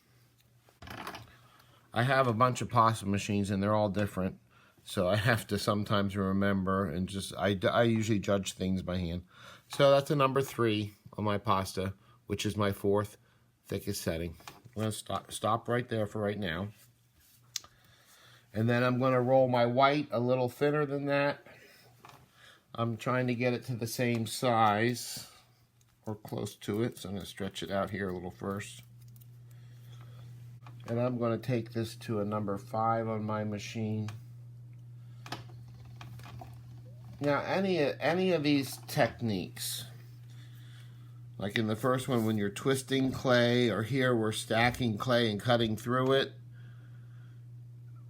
I have a bunch of pasta machines and they're all different. So I have to sometimes remember and just, I usually judge things by hand. So that's a number 3 on my pasta, which is my 4th thickest setting. I'm going to stop right there for right now. And then I'm going to roll my white a little thinner than that. I'm trying to get it to the same size or close to it, so I'm going to stretch it out here a little first. And I'm going to take this to a number 5 on my machine. Now, any of these techniques, like in the first one when you're twisting clay, or here we're stacking clay and cutting through it,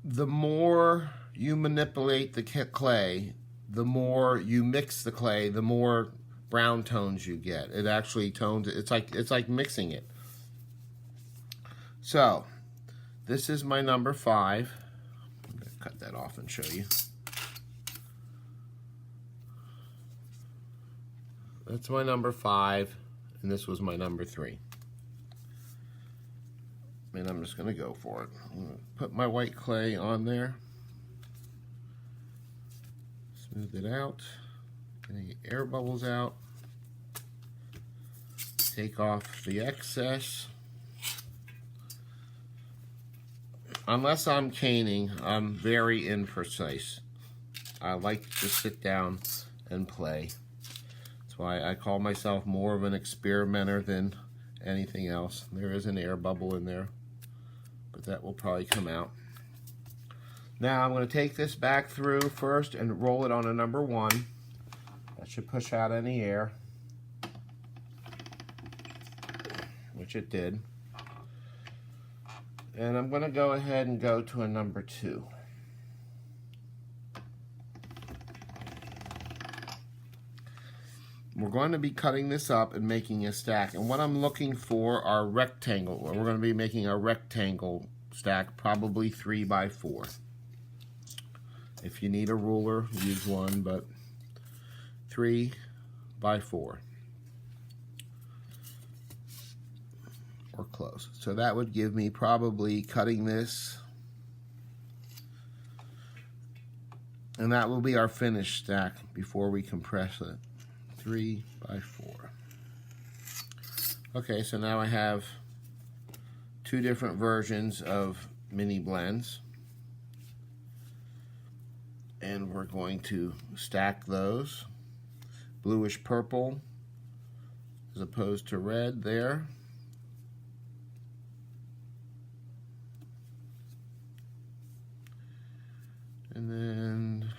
the more you manipulate the clay, the more you mix the clay, the more brown tones you get. It actually tones it. It's like mixing it. So this is my number 5. I'm going to cut that off and show you. That's my number 5, and this was my number 3. and I'm just going to go for it. I'm going to put my white clay on there, smooth it out, get any air bubbles out, take off the excess. Unless I'm caning, I'm very imprecise. I like to just sit down and play. That's why I call myself more of an experimenter than anything else. There is an air bubble in there, but that will probably come out. Now I'm going to take this back through first and roll it on a number 1. That should push out any air, which it did. And I'm going to go ahead and go to a number 2. We're going to be cutting this up and making a stack. And what I'm looking for are rectangle. We're going to be making a rectangle stack, probably 3 by 4. If you need a ruler, use one, but 3 by 4. Or close. So that would give me probably cutting this, and that will be our finished stack before we compress it. 3 by 4. Okay, so now I have 2 different versions of mini blends, and we're going to stack those. Bluish purple as opposed to red there. And then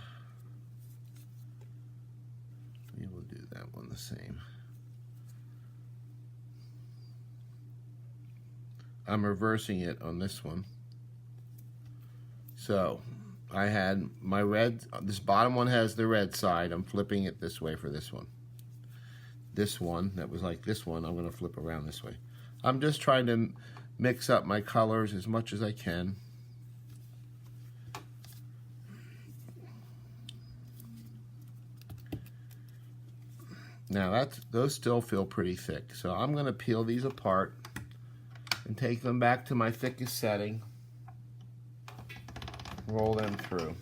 we will do that one the same. I'm reversing it on this one. So I had my red, this bottom one has the red side. I'm flipping it this way for this one. This one that was like this one, I'm going to flip around this way. I'm just trying to mix up my colors as much as I can. Now those still feel pretty thick, so I'm going to peel these apart and take them back to my thickest setting, roll them through.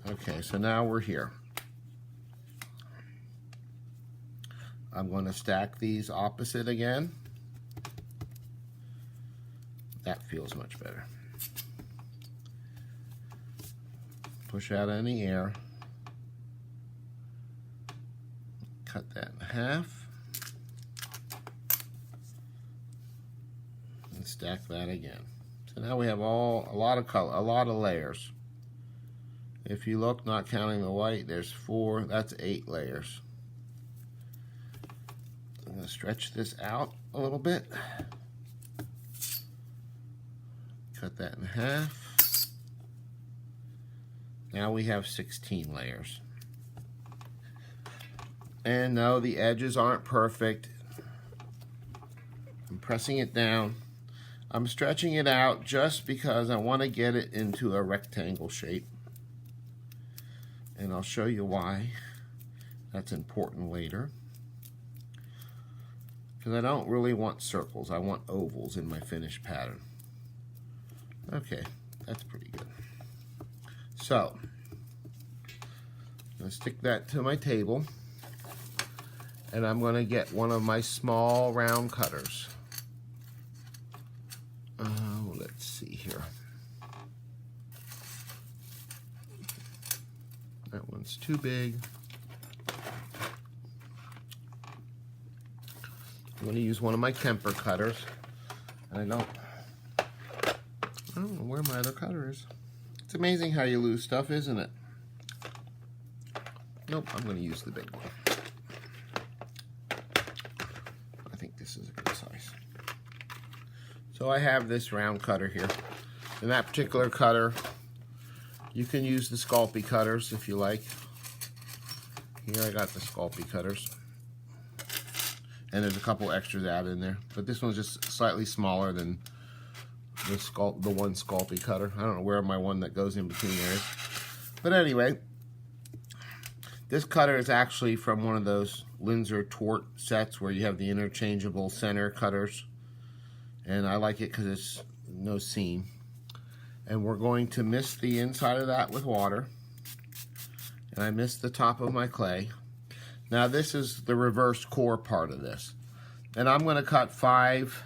Okay, so now we're here. I'm going to stack these opposite again. That feels much better. Push out any air. Cut that in half. And stack that again. So now we have a lot of color, a lot of layers. If you look, not counting the white, there's 4, that's 8 layers. I'm going to stretch this out a little bit. Cut that in half. Now we have 16 layers. And no, the edges aren't perfect. I'm pressing it down. I'm stretching it out just because I want to get it into a rectangle shape. And I'll show you why that's important later. Because I don't really want circles. I want ovals in my finished pattern. Okay, that's pretty good. So, I'm going to stick that to my table, and I'm going to get one of my small round cutters. Let's see here. That one's too big. I'm going to use one of my Kemper cutters. I don't know where my other cutter is. It's amazing how you lose stuff, isn't it? Nope, I'm going to use the big one. I think this is a good size. So I have this round cutter here. And that particular cutter, you can use the Sculpey cutters if you like. Here I got the Sculpey cutters. And there's a couple extras out in there. But this one's just slightly smaller than the one Sculpey cutter. I don't know where my one that goes in between there is. But anyway, this cutter is actually from one of those Linzer Tort sets where you have the interchangeable center cutters. And I like it because it's no seam. And we're going to mist the inside of that with water. And I mist the top of my clay. Now this is the reverse core part of this. And I'm going to cut five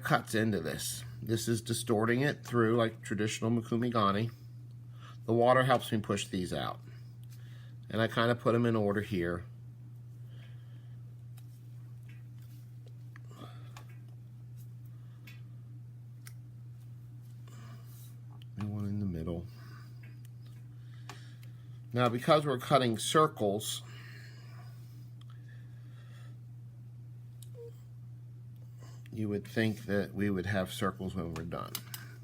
cuts into this. This is distorting it through like traditional MOKUME GANE. The water helps me push these out. And I kind of put them in order here. And one in the middle. Now because we're cutting circles, you would think that we would have circles when we're done.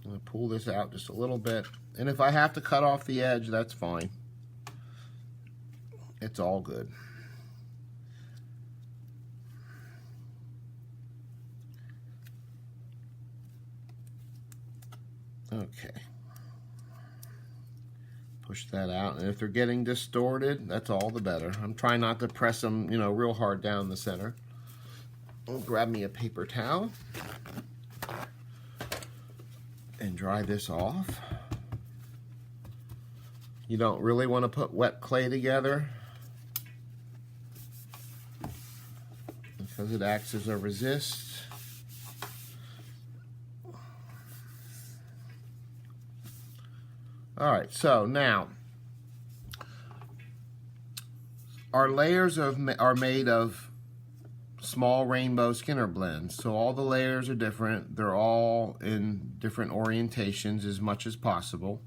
I'm going to pull this out just a little bit. And if I have to cut off the edge, that's fine. It's all good. Okay. Push that out. And if they're getting distorted, that's all the better. I'm trying not to press them, you know, real hard down the center. I'll grab me a paper towel and dry this off. You don't really want to put wet clay together because it acts as a resist. All right, so now our layers are made of small rainbow Skinner blends. So all the layers are different. They're all in different orientations as much as possible.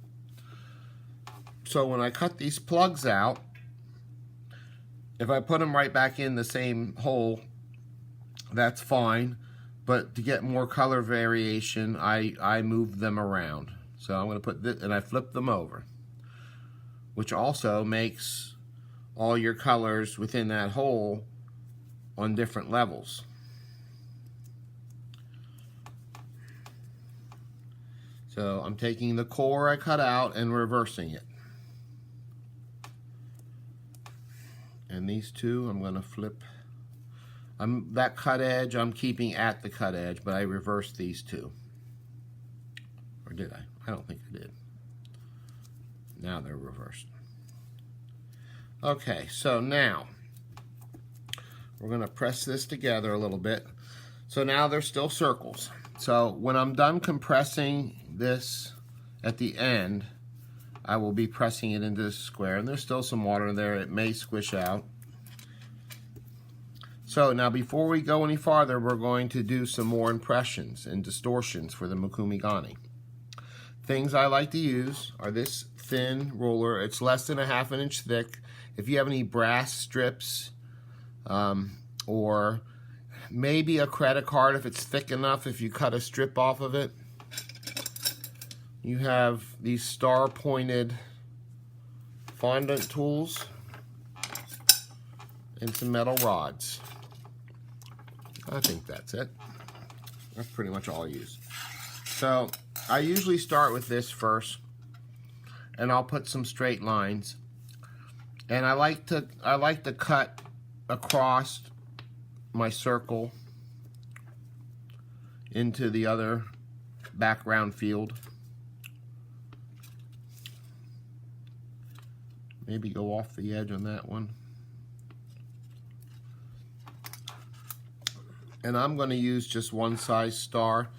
So when I cut these plugs out, if I put them right back in the same hole, that's fine. But to get more color variation, I move them around. So I'm going to put this, and I flip them over, which also makes all your colors within that hole on different levels. So I'm taking the core I cut out and reversing it. And these two I'm going to flip. That cut edge I'm keeping at the cut edge, but I reversed these two. Or did I? I don't think I did. Now they're reversed. Okay, so now we're going to press this together a little bit. So now they're still circles. So when I'm done compressing this at the end, I will be pressing it into the square. And there's still some water there. It may squish out. So now before we go any farther, we're going to do some more impressions and distortions for the MOKUME GANE. Things I like to use are this thin roller. It's less than a ½ inch thick. If you have any brass strips, or maybe a credit card if it's thick enough, if you cut a strip off of it. You have these star pointed fondant tools and some metal rods. I think that's it. That's pretty much all I use. So I usually start with this first, and I'll put some straight lines. And I like to cut across my circle into the other background field. Maybe go off the edge on that one. And I'm going to use just one size star.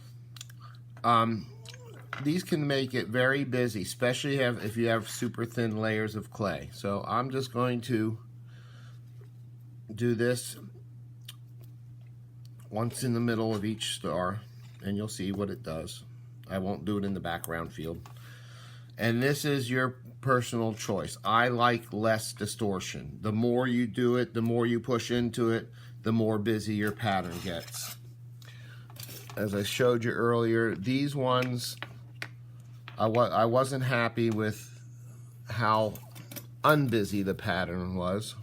These can make it very busy, especially if you have super thin layers of clay. So I'm just going to do this once in the middle of each star, and you'll see what it does. I won't do it in the background field. And this is your personal choice. I like less distortion. The more you do it, the more you push into it, the more busy your pattern gets. As I showed you earlier, these ones, I wasn't happy with how unbusy the pattern was.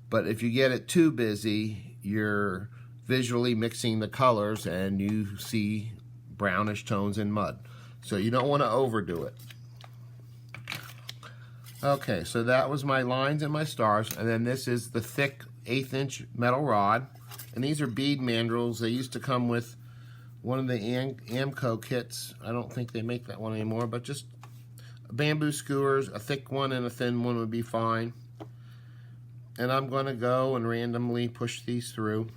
But if you get it too busy, you're visually mixing the colors and you see brownish tones in mud. So you don't want to overdo it. Okay, so that was my lines and my stars, and then this is the thick 1/8 inch metal rod, and these are bead mandrels. They used to come with one of the Amco kits. I don't think they make that one anymore, but just bamboo skewers, a thick one and a thin one would be fine. And I'm going to go and randomly push these through.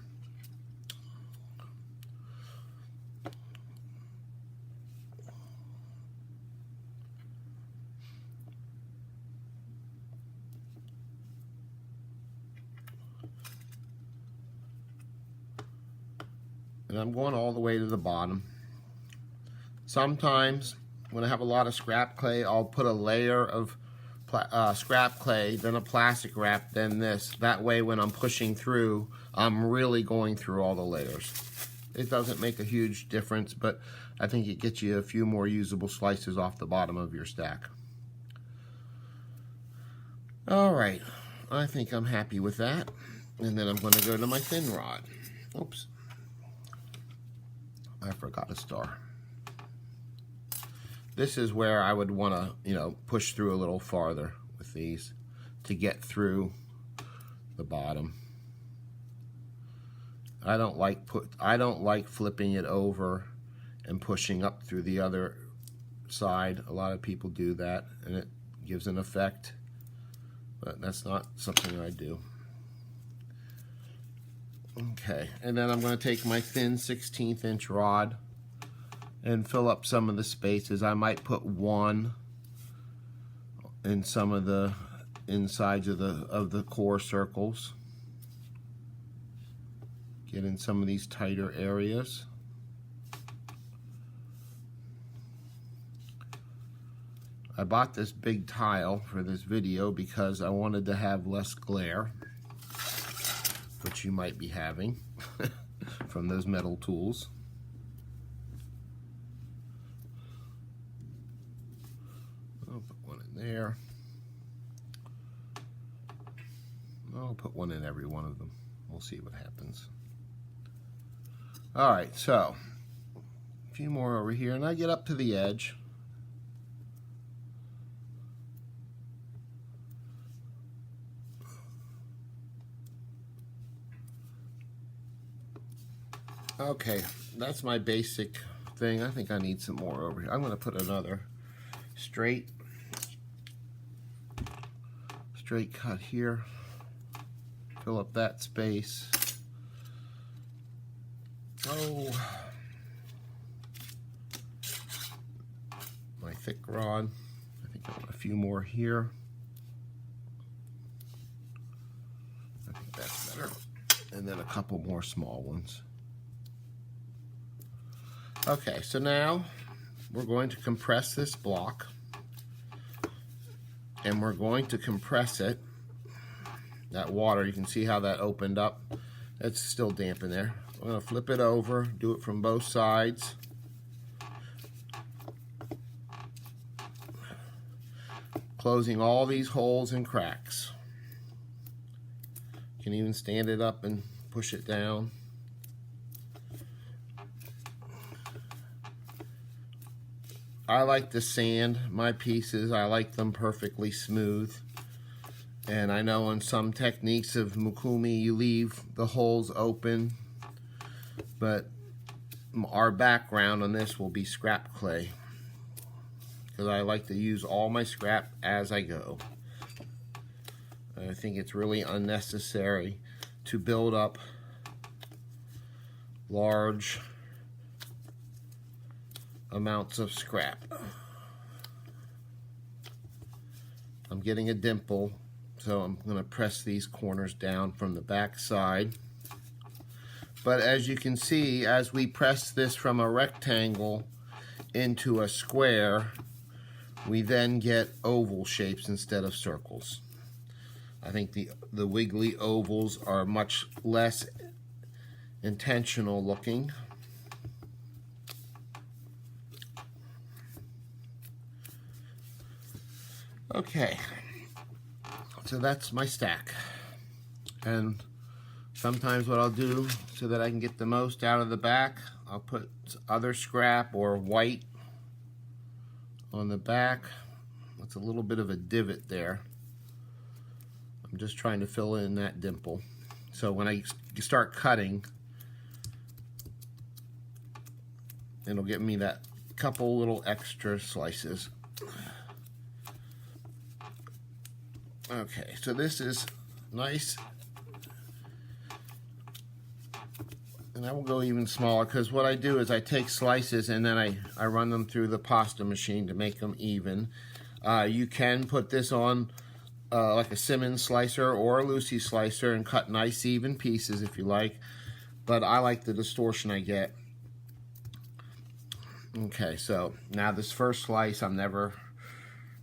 And I'm going all the way to the bottom. Sometimes when I have a lot of scrap clay, I'll put a layer of scrap clay, then a plastic wrap, then this. That way when I'm pushing through, I'm really going through all the layers. It doesn't make a huge difference, but I think it gets you a few more usable slices off the bottom of your stack. All right, I think I'm happy with that. And then I'm going to go to my thin rod. Oops. I forgot a star. This is where I would want to, push through a little farther with these to get through the bottom. I don't like flipping it over and pushing up through the other side. A lot of people do that and it gives an effect, but that's not something I do. Okay, and then I'm going to take my thin 1/16 inch rod and fill up some of the spaces. I might put one in some of the insides of the core circles. Get in some of these tighter areas. I bought this big tile for this video because I wanted to have less glare, which you might be having from those metal tools. I'll put one in there. I'll put one in every one of them. We'll see what happens. All right, so a few more over here, and I get up to the edge. Okay, that's my basic thing. I think I need some more over here. I'm going to put another straight cut here. Fill up that space. Oh, my thick rod. I think I want a few more here. I think that's better. And then a couple more small ones. Okay, so now we're going to compress this block, and we're going to compress it. That water, you can see how that opened up. It's still damp in there. I'm going to flip it over, do it from both sides. Closing all these holes and cracks. You can even stand it up and push it down. I like to sand my pieces. I like them perfectly smooth. And I know in some techniques of MOKUME you leave the holes open, but our background on this will be scrap clay, because I like to use all my scrap as I go. I think it's really unnecessary to build up large amounts of scrap. I'm getting a dimple, so I'm going to press these corners down from the back side. But as you can see, as we press this from a rectangle into a square, we then get oval shapes instead of circles. I think the wiggly ovals are much less intentional looking. Okay, so that's my stack. And sometimes what I'll do, so that I can get the most out of the back, I'll put other scrap or white on the back. It's a little bit of a divot there. I'm just trying to fill in that dimple. So when I start cutting, it'll give me that couple little extra slices. Okay, so this is nice. And I will go even smaller, because what I do is I take slices and then I run them through the pasta machine to make them even. You can put this on like a Simmons slicer or a Lucy slicer and cut nice even pieces if you like, but I like the distortion I get. Okay, so now this first slice I'm never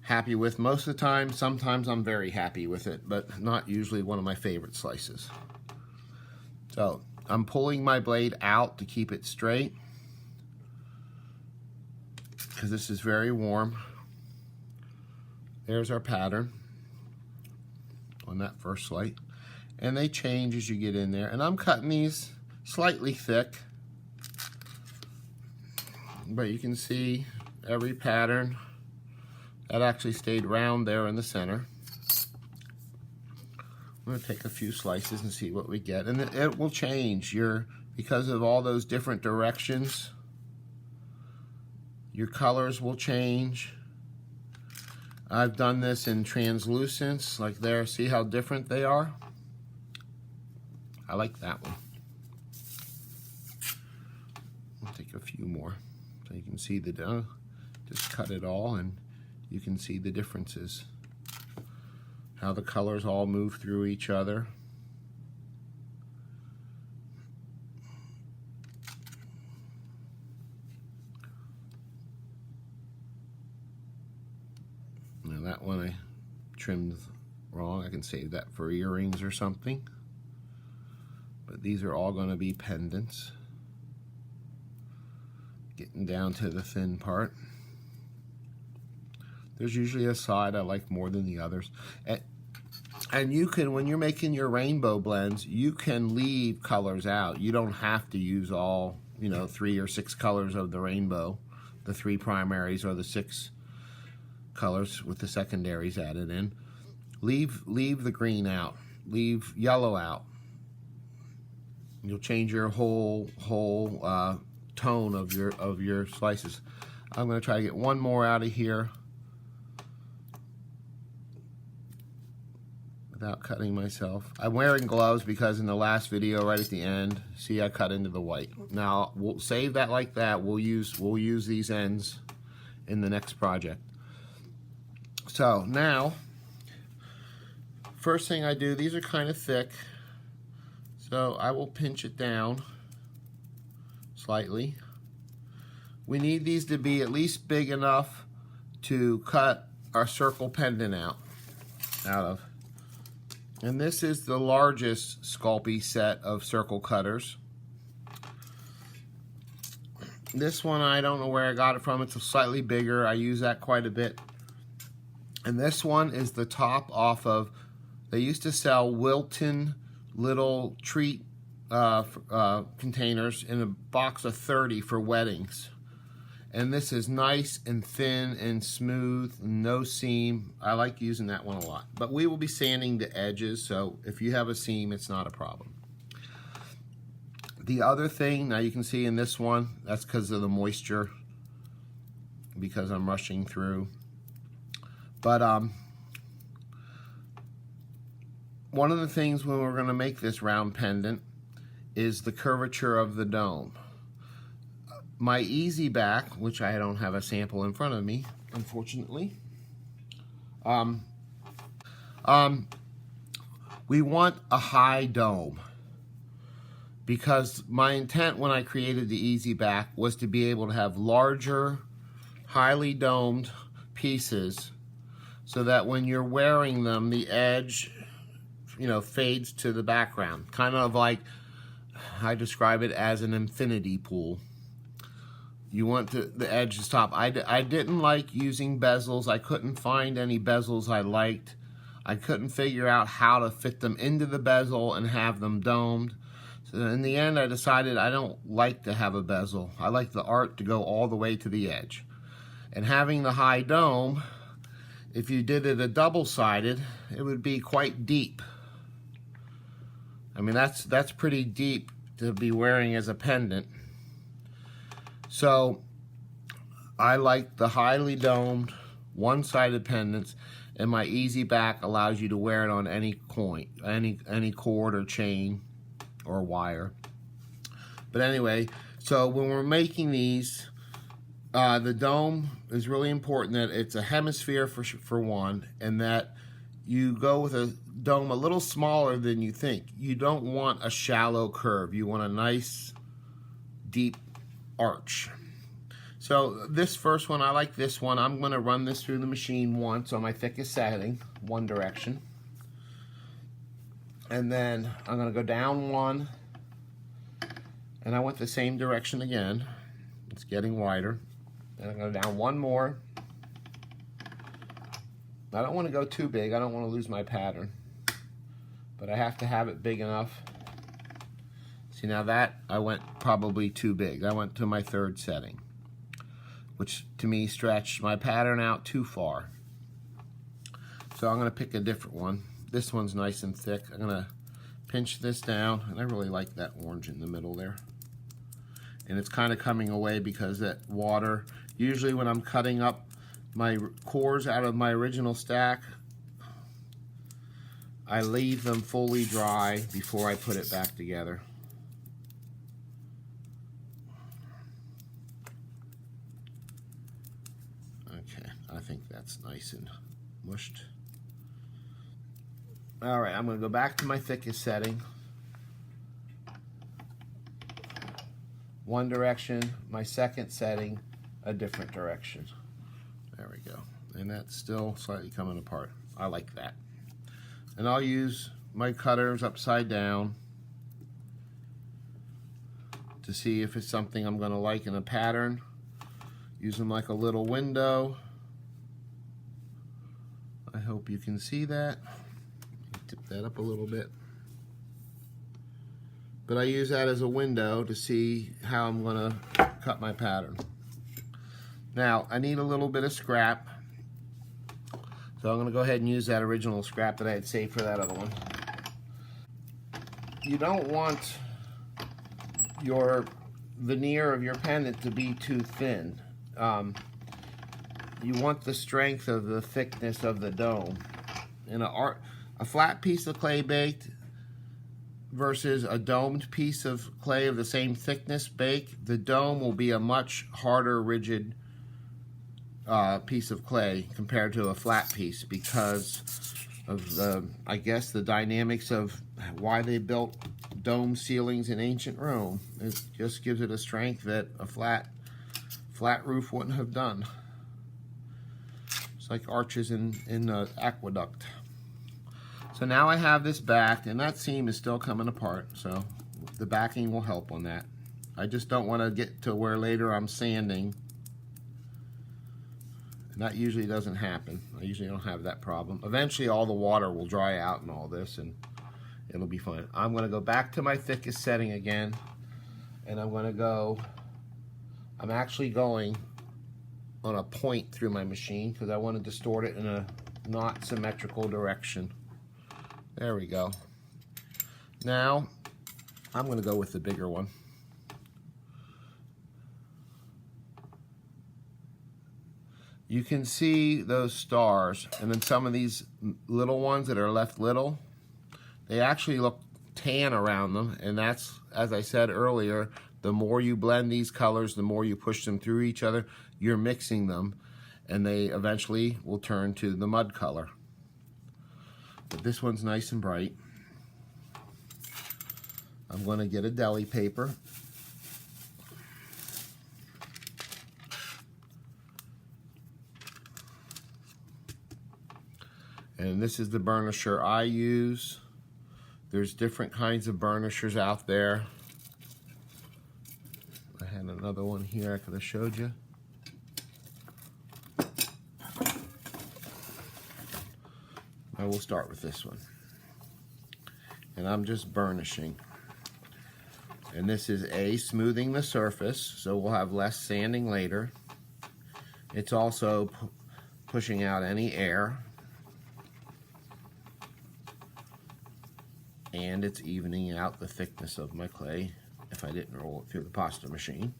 happy with most of the time. Sometimes I'm very happy with it, but not usually one of my favorite slices. So I'm pulling my blade out to keep it straight, because this is very warm. There's our pattern on that first slice, and they change as you get in there. And I'm cutting these slightly thick, but you can see every pattern that actually stayed round there in the center. I'm going to take a few slices and see what we get, and it will change because of all those different directions. Your colors will change. I've done this in translucence, like there. See how different they are? I like that one. I'll take a few more so you can see the. Just cut it all, and you can see the differences. How the colors all move through each other. Now that one I trimmed wrong. I can save that for earrings or something. But these are all going to be pendants. Getting down to the thin part. There's usually a side I like more than the others. And you can, when you're making your rainbow blends, you can leave colors out. You don't have to use all, 3 or 6 colors of the rainbow, the 3 primaries or the 6 colors with the secondaries added in. Leave the green out. Leave yellow out. You'll change your whole tone of your slices. I'm going to try to get one more out of here without cutting myself. I'm wearing gloves because in the last video right at the end, see, I cut into the white. Now we'll save that like that. We'll use these ends in the next project. So now, first thing I do, these are kind of thick, so I will pinch it down slightly. We need these to be at least big enough to cut our circle pendant out of. And this is the largest Sculpey set of circle cutters. This one, I don't know where I got it from. It's slightly bigger. I use that quite a bit. And this one is the top off of, they used to sell Wilton little treat containers in a box of 30 for weddings. And this is nice and thin and smooth, no seam. I like using that one a lot. But we will be sanding the edges, so if you have a seam, it's not a problem. The other thing, now you can see in this one, that's because of the moisture, because I'm rushing through. But one of the things when we're going to make this round pendant is the curvature of the dome. My easy back, which I don't have a sample in front of me, unfortunately. We want a high dome, because my intent when I created the easy back was to be able to have larger, highly domed pieces, so that when you're wearing them, the edge, fades to the background. Kind of like, I describe it as an infinity pool. You want the edge to stop. I didn't like using bezels. I couldn't find any bezels I liked. I couldn't figure out how to fit them into the bezel and have them domed. So in the end, I decided I don't like to have a bezel. I like the art to go all the way to the edge. And having the high dome If you did it a double-sided, it would be quite deep. I mean, that's pretty deep to be wearing as a pendant. So I like the highly domed one-sided pendants, and my easy back allows you to wear it on any coin, any cord or chain or wire. But anyway, so when we're making these, the dome is really important that it's a hemisphere for one, and that you go with a dome a little smaller than you think. You don't want a shallow curve. You want a nice, deep arch. So this first one, I like this one. I'm going to run this through the machine once on my thickest setting, one direction. And then I'm going to go down one, and I went the same direction again. It's getting wider. And I'm going to go down one more. I don't want to go too big. I don't want to lose my pattern. But I have to have it big enough. See, now that I went probably too big. I went to my third setting, which to me stretched my pattern out too far. So I'm going to pick a different one. This one's nice and thick. I'm going to pinch this down, and I really like that orange in the middle there. And it's kind of coming away because that water, usually when I'm cutting up my cores out of my original stack, I leave them fully dry before I put it back together. Okay, I think that's nice and mushed. All right, I'm going to go back to my thickest setting. One direction, my second setting, a different direction. There we go. And that's still slightly coming apart. I like that. And I'll use my cutters upside down to see if it's something I'm going to like in a pattern. Use them like a little window. I hope you can see that. Tip that up a little bit. But I use that as a window to see how I'm going to cut my pattern. Now, I need a little bit of scrap. So I'm going to go ahead and use that original scrap that I had saved for that other one. You don't want your veneer of your pendant to be too thin. You want the strength of the thickness of the dome. In a flat piece of clay baked versus a domed piece of clay of the same thickness baked, the dome will be a much harder, rigid piece of clay compared to a flat piece because of the, I guess, the dynamics of why they built dome ceilings in ancient Rome. It just gives it a strength that a flat roof wouldn't have done. It's like arches in an aqueduct. So now I have this backed, and that seam is still coming apart, so the backing will help on that. I just don't want to get to where later I'm sanding. And that usually doesn't happen. I usually don't have that problem. Eventually all the water will dry out and all this, and it'll be fine. I'm going to go back to my thickest setting again, and I'm actually going on a point through my machine because I want to distort it in a not symmetrical direction. There we go. Now, I'm going to go with the bigger one. You can see those stars, and then some of these little ones that are left little, they actually look tan around them, and that's, as I said earlier, the more you blend these colors, the more you push them through each other, you're mixing them, and they eventually will turn to the mud color. But this one's nice and bright. I'm going to get a deli paper. And this is the burnisher I use. There's different kinds of burnishers out there. I had another one here I could have showed you. I will start with this one. And I'm just burnishing. And this is smoothing the surface, so we'll have less sanding later. It's also pushing out any air, and it's evening out the thickness of my clay if I didn't roll it through the pasta machine.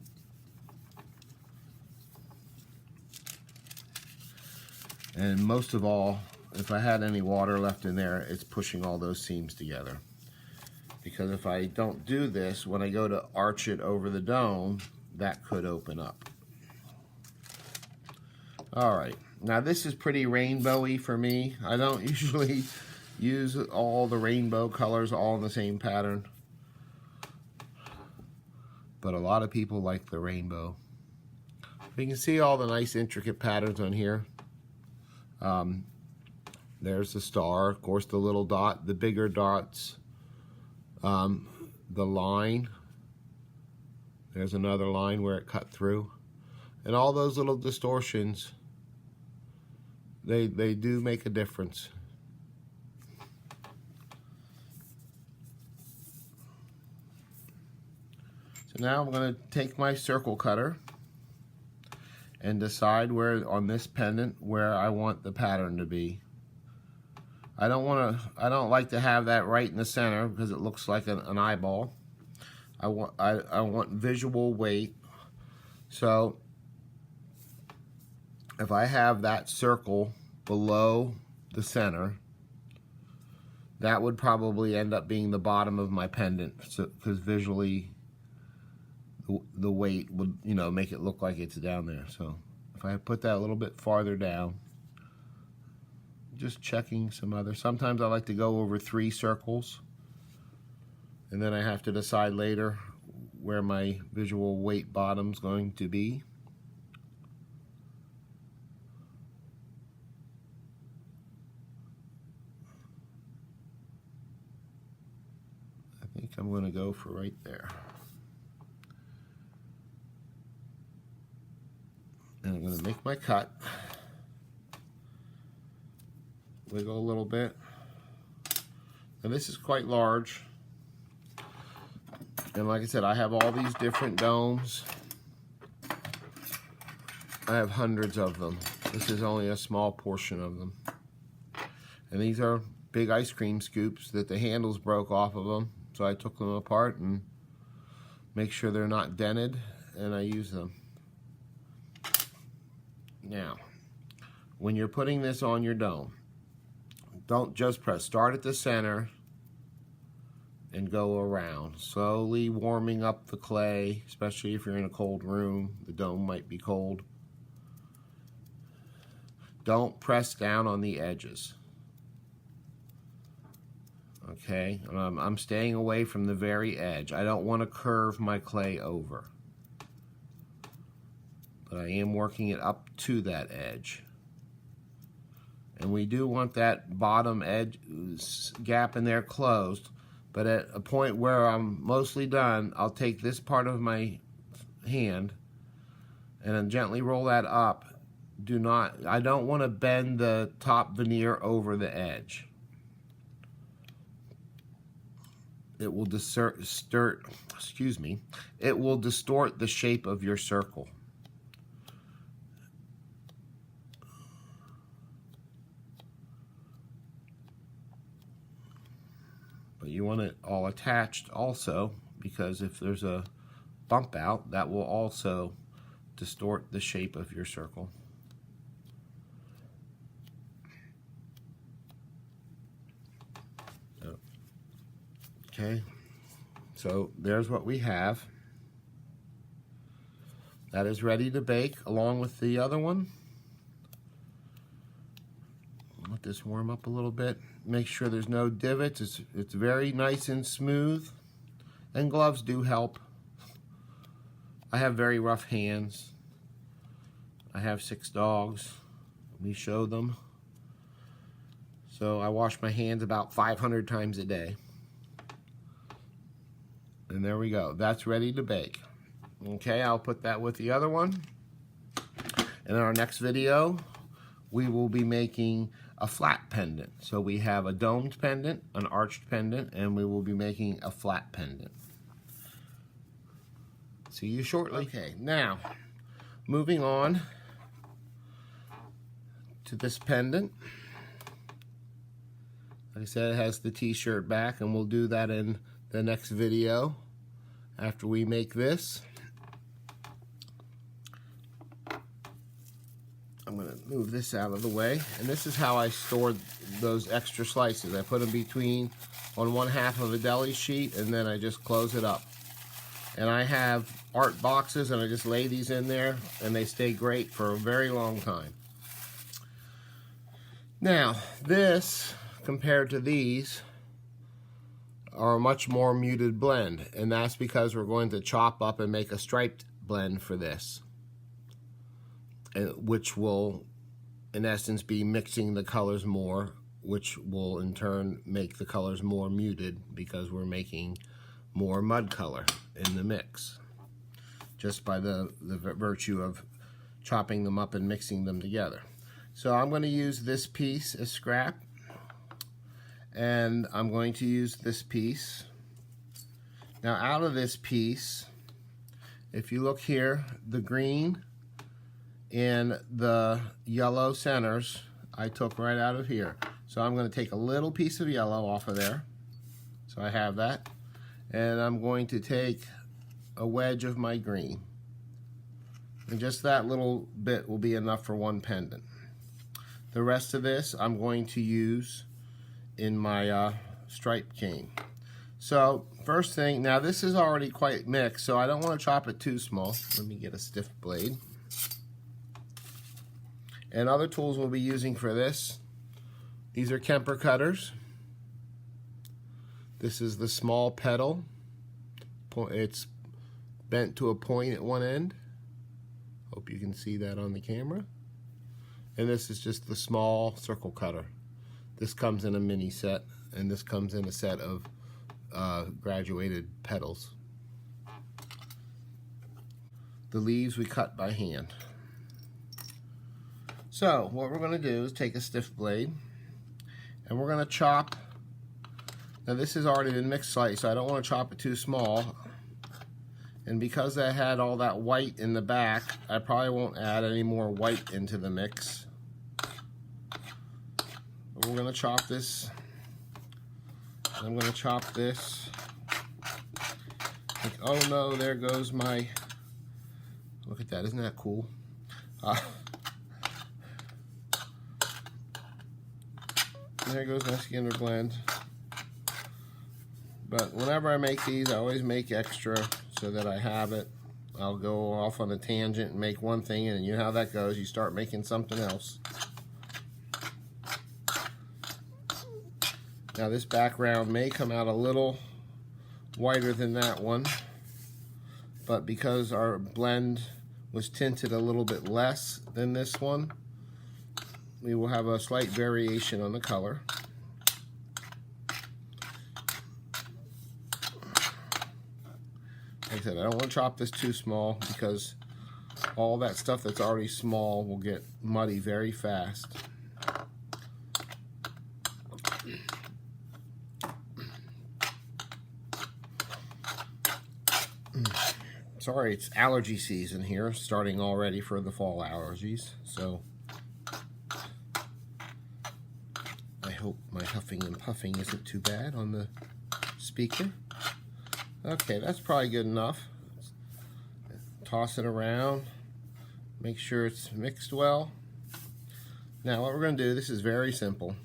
And most of all, if I had any water left in there, it's pushing all those seams together. Because if I don't do this, when I go to arch it over the dome, that could open up. All right, now this is pretty rainbowy for me. I don't usually use all the rainbow colors all in the same pattern, but a lot of people like the rainbow. You can see all the nice intricate patterns on here. There's the star, of course the little dot, the bigger dots, the line. There's another line where it cut through. And all those little distortions, they do make a difference. So now I'm going to take my circle cutter and decide where on this pendant where I want the pattern to be. I don't like to have that right in the center because it looks like an eyeball. I want visual weight. So if I have that circle below the center, that would probably end up being the bottom of my pendant, because visually the weight would, you know, make it look like it's down there. So if I put that a little bit farther down, just checking some other. Sometimes I like to go over 3 circles, and then I have to decide later where my visual weight bottom's going to be. I think I'm going to go for right there. And I'm going to make my cut. Wiggle a little bit. And this is quite large. And like I said, I have all these different domes. I have hundreds of them. This is only a small portion of them. And these are big ice cream scoops that the handles broke off of them. So I took them apart and make sure they're not dented, and I use them. Now, when you're putting this on your dome, don't just press. Start at the center and go around, slowly warming up the clay, especially if you're in a cold room. The dome might be cold. Don't press down on the edges. Okay, I'm staying away from the very edge. I don't want to curve my clay over, but I am working it up to that edge. And we do want that bottom edge gap in there closed, but at a point where I'm mostly done, I'll take this part of my hand and then gently roll that up. I don't want to bend the top veneer over the edge. It will distort the shape of your circle. But you want it all attached also, because if there's a bump out, that will also distort the shape of your circle. Okay, so there's what we have. That is ready to bake along with the other one. Let this warm up a little bit. Make sure there's no divots. It's very nice and smooth. And gloves do help. I have very rough hands. I have 6 dogs. Let me show them. So I wash my hands about 500 times a day. And there we go. That's ready to bake. Okay, I'll put that with the other one. In our next video, we will be making a flat pendant. So we have a domed pendant, an arched pendant, and we will be making a flat pendant. See you shortly. Okay, now, moving on to this pendant. Like I said, it has the t-shirt back, and we'll do that in the next video after we make this. I'm going to move this out of the way, and this is how I stored those extra slices. I put them between on one half of a deli sheet, and then I just close it up. And I have art boxes, and I just lay these in there, and they stay great for a very long time. Now, this, compared to these, are a much more muted blend, and that's because we're going to chop up and make a striped blend for this, which will, in essence, be mixing the colors more, which will in turn make the colors more muted because we're making more mud color in the mix, just by the virtue of chopping them up and mixing them together. So I'm going to use this piece as scrap, and I'm going to use this piece. Now out of this piece, if you look here, the green and the yellow centers I took right out of here. So I'm going to take a little piece of yellow off of there. So I have that. And I'm going to take a wedge of my green. And just that little bit will be enough for one pendant. The rest of this I'm going to use in my striped cane. So first thing, now this is already quite mixed, so I don't want to chop it too small. Let me get a stiff blade. And other tools we'll be using for this, these are Kemper cutters. This is the small petal. It's bent to a point at one end. Hope you can see that on the camera. And this is just the small circle cutter. This comes in a mini set, and this comes in a set of graduated petals. The leaves we cut by hand. So what we're going to do is take a stiff blade, and we're going to chop. Now this has already been mixed slightly, so I don't want to chop it too small. And because I had all that white in the back, I probably won't add any more white into the mix. But we're going to chop this. I'm going to chop this. Like, oh no, there goes my... Look at that, isn't that cool? There goes my Skinner blend. But whenever I make these, I always make extra so that I have it. I'll go off on a tangent and make one thing, and you know how that goes. You start making something else. Now this background may come out a little whiter than that one, but because our blend was tinted a little bit less than this one, we will have a slight variation on the color. Like I said, I don't want to chop this too small because all that stuff that's already small will get muddy very fast. Sorry, it's allergy season here, starting already for the fall allergies, so I hope my huffing and puffing isn't too bad on the speaker. Okay, that's probably good enough. Toss it around, make sure it's mixed well. Now what we're going to do, this is very simple.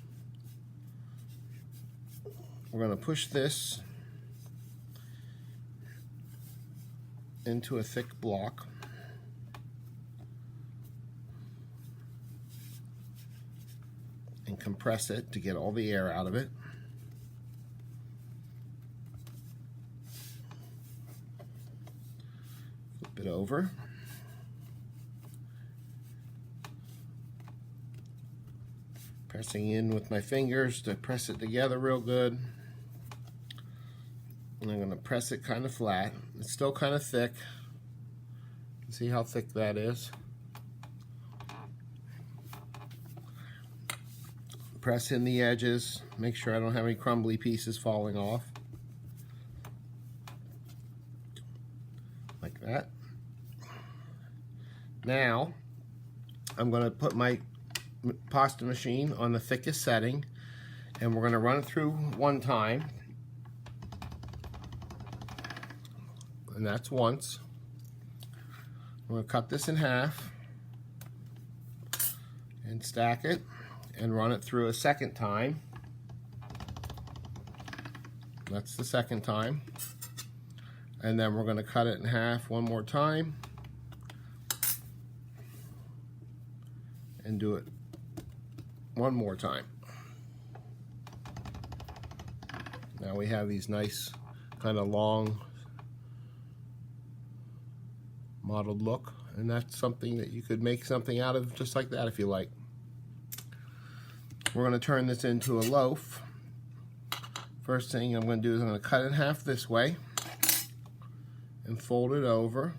We're going to push this into a thick block. And compress it to get all the air out of it. Flip it over. Pressing in with my fingers to press it together real good. And I'm going to press it kind of flat. It's still kind of thick. See how thick that is? Press in the edges. Make sure I don't have any crumbly pieces falling off. Like that. Now, I'm going to put my pasta machine on the thickest setting, and we're going to run it through one time, and that's once. I'm going to cut this in half and stack it and run it through a second time. That's the second time. And then we're going to cut it in half one more time and do it one more time. Now we have these nice kind of long mottled look, and that's something that you could make something out of just like that if you like. We're going to turn this into a loaf. First thing I'm going to do is I'm going to cut it in half this way and fold it over.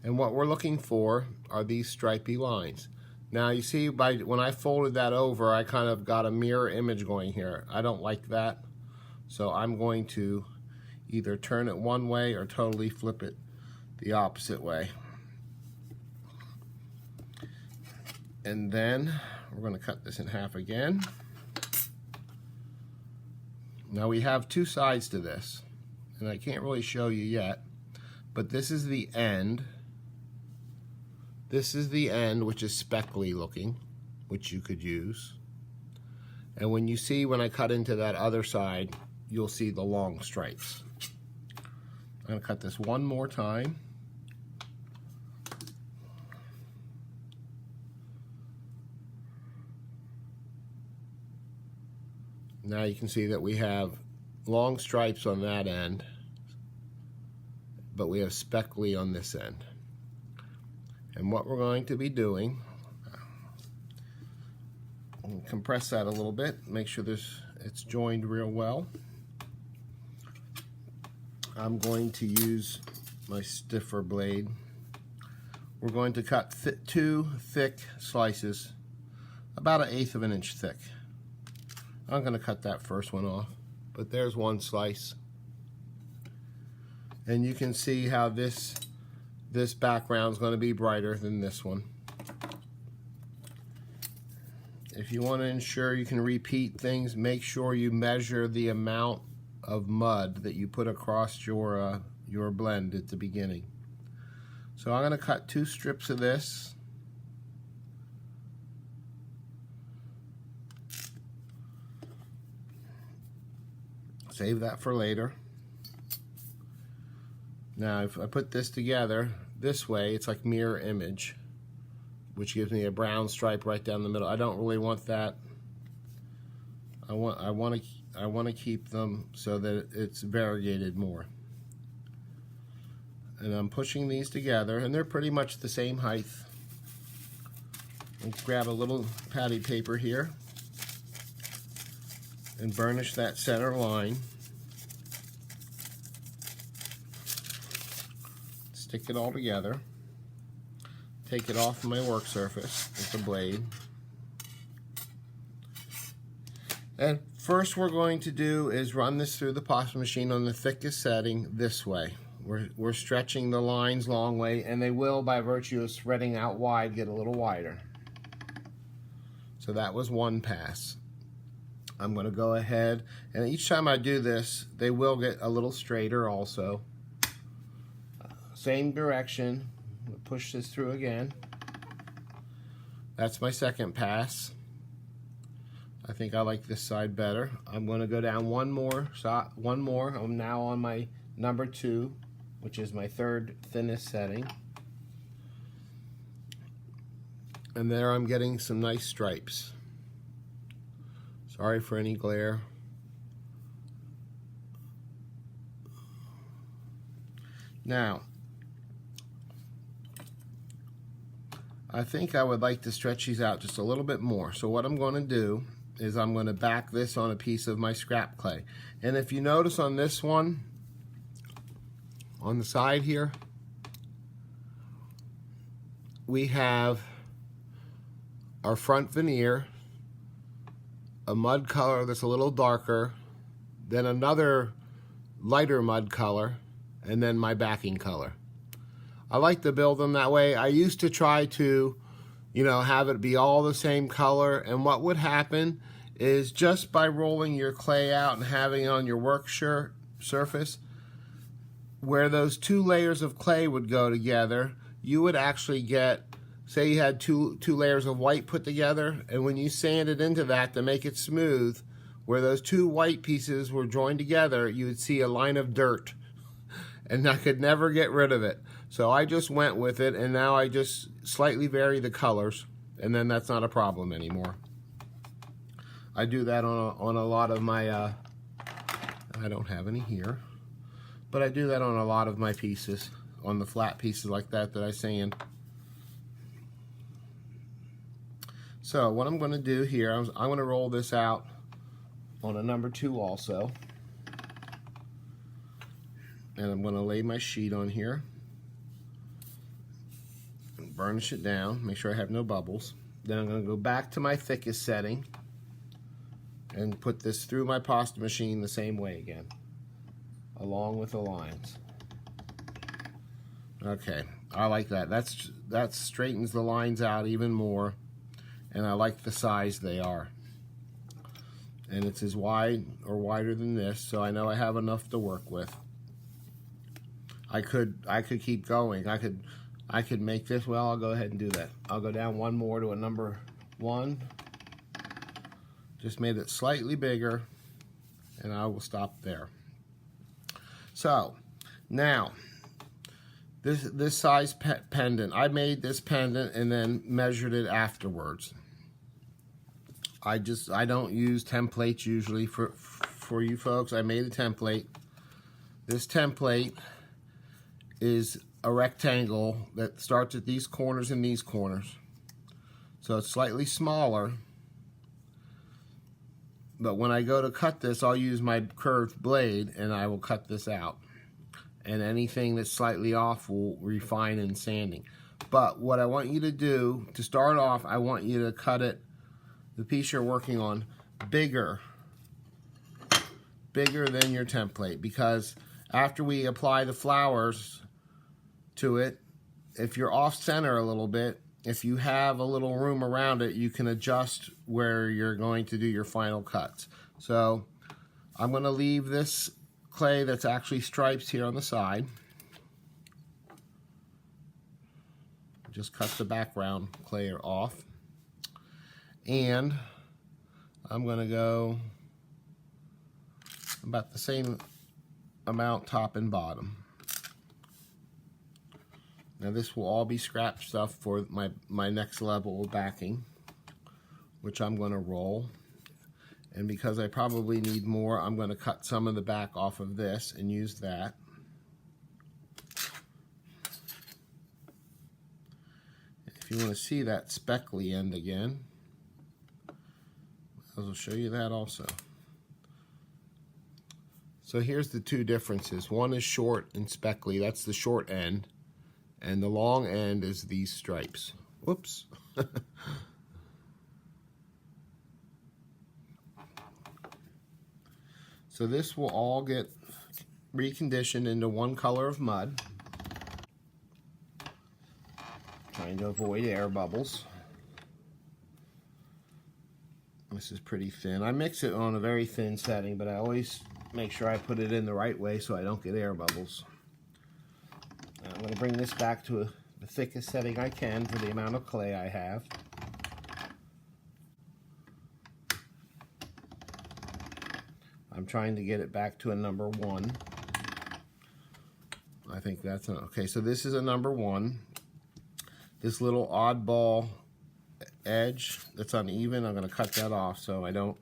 And what we're looking for are these stripy lines. Now you see, when I folded that over, I kind of got a mirror image going here. I don't like that, so I'm going to either turn it one way or totally flip it the opposite way. And then we're going to cut this in half again. Now we have two sides to this, and I can't really show you yet, but this is the end. This is the end, which is speckly looking, which you could use. And when you see when I cut into that other side, you'll see the long stripes. I'm going to cut this one more time. Now you can see that we have long stripes on that end, but we have speckly on this end. And what we're going to be doing, compress that a little bit, make sure it's joined real well. I'm going to use my stiffer blade. We're going to cut two thick slices, about 1/8 of an inch thick. I'm going to cut that first one off, but there's one slice. And you can see how this background is going to be brighter than this one. If you want to ensure you can repeat things, make sure you measure the amount of mud that you put across your blend at the beginning. So I'm going to cut 2 strips of this. Save that for later. Now if I put this together this way, it's like mirror image, which gives me a brown stripe right down the middle. I don't really want that. I want to keep them so that it's variegated more. And I'm pushing these together, and they're pretty much the same height. Let's grab a little patty paper here and burnish that center line. Stick it all together. Take it off my work surface with the blade. And first we're going to do is run this through the pasta machine on the thickest setting this way. We're stretching the lines long way, and they will, by virtue of spreading out wide, get a little wider. So that was one pass. I'm going to go ahead, and each time I do this, they will get a little straighter also. Same direction. Push this through again. That's my second pass. I think I like this side better. I'm going to go down one more. I'm now on my number 2, which is my third thinnest setting. And there I'm getting some nice stripes. Sorry for any glare. Now, I think I would like to stretch these out just a little bit more. So what I'm going to do is I'm going to back this on a piece of my scrap clay. And if you notice on this one, on the side here, we have our front veneer, a mud color that's a little darker, then another lighter mud color, and then my backing color. I like to build them that way. I used to try to, you know, have it be all the same color. And what would happen is just by rolling your clay out and having it on your work surface, where those two layers of clay would go together, you would actually get, say you had two layers of white put together, and when you sanded into that to make it smooth, where those two white pieces were joined together, you would see a line of dirt, and I could never get rid of it. So I just went with it, and now I just slightly vary the colors, and then that's not a problem anymore. I do that on a lot of my, I don't have any here, but I do that on a lot of my pieces, on the flat pieces like that I sand. So what I'm going to do here, I'm going to roll this out on a number 2 also. And I'm going to lay my sheet on here and burnish it down, make sure I have no bubbles. Then I'm going to go back to my thickest setting and put this through my pasta machine the same way again, along with the lines. Okay, I like that. That straightens the lines out even more, and I like the size they are. And it's as wide or wider than this, so I know I have enough to work with. I could keep going. I could make this. Well, I'll go ahead and do that. I'll go down one more to a number 1. Just made it slightly bigger, and I will stop there. So now this size pendant, I made this pendant and then measured it afterwards. I don't use templates usually for you folks. I made a template. This template is a rectangle that starts at these corners and these corners. So it's slightly smaller, but when I go to cut this, I'll use my curved blade and I will cut this out. And anything that's slightly off will refine in sanding. But what I want you to do, to start off, I want you to cut it, the piece you're working on, bigger than your template, because after we apply the flowers to it, if you're off center a little bit, if you have a little room around it, you can adjust where you're going to do your final cuts. So I'm going to leave this clay that's actually stripes here on the side. Just cut the background clay off. And I'm going to go about the same amount top and bottom. Now this will all be scrap stuff for my next level of backing, which I'm going to roll. And because I probably need more, I'm going to cut some of the back off of this and use that. If you want to see that speckly end again, I'll show you that also. So here's the two differences. One is short and speckly, that's the short end. And the long end is these stripes. Whoops. So this will all get reconditioned into one color of mud. Trying to avoid air bubbles. This is pretty thin. I mix it on a very thin setting, but I always make sure I put it in the right way so I don't get air bubbles. I'm going to bring this back to the thickest setting I can for the amount of clay I have. I'm trying to get it back to a number 1. I think that's okay. So this is a number 1. This little oddball edge that's uneven, I'm going to cut that off so I don't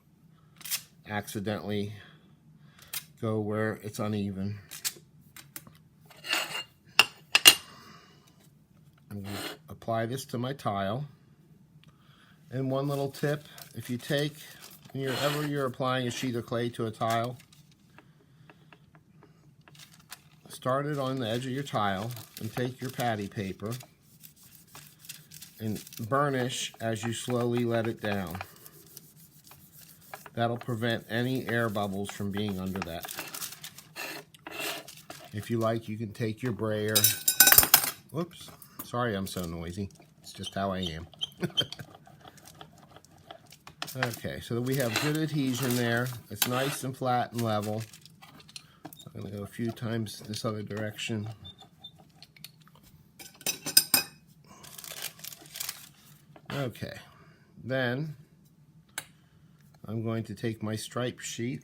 accidentally go where it's uneven. I'm going to apply this to my tile. And one little tip, if you take, whenever you're applying a sheet of clay to a tile, start it on the edge of your tile and take your patty paper and burnish as you slowly let it down. That'll prevent any air bubbles from being under that. If you like, you can take your brayer. Whoops. Sorry I'm so noisy. It's just how I am. Okay, so we have good adhesion there. It's nice and flat and level. I'm going to go a few times this other direction. Okay, then I'm going to take my stripe sheet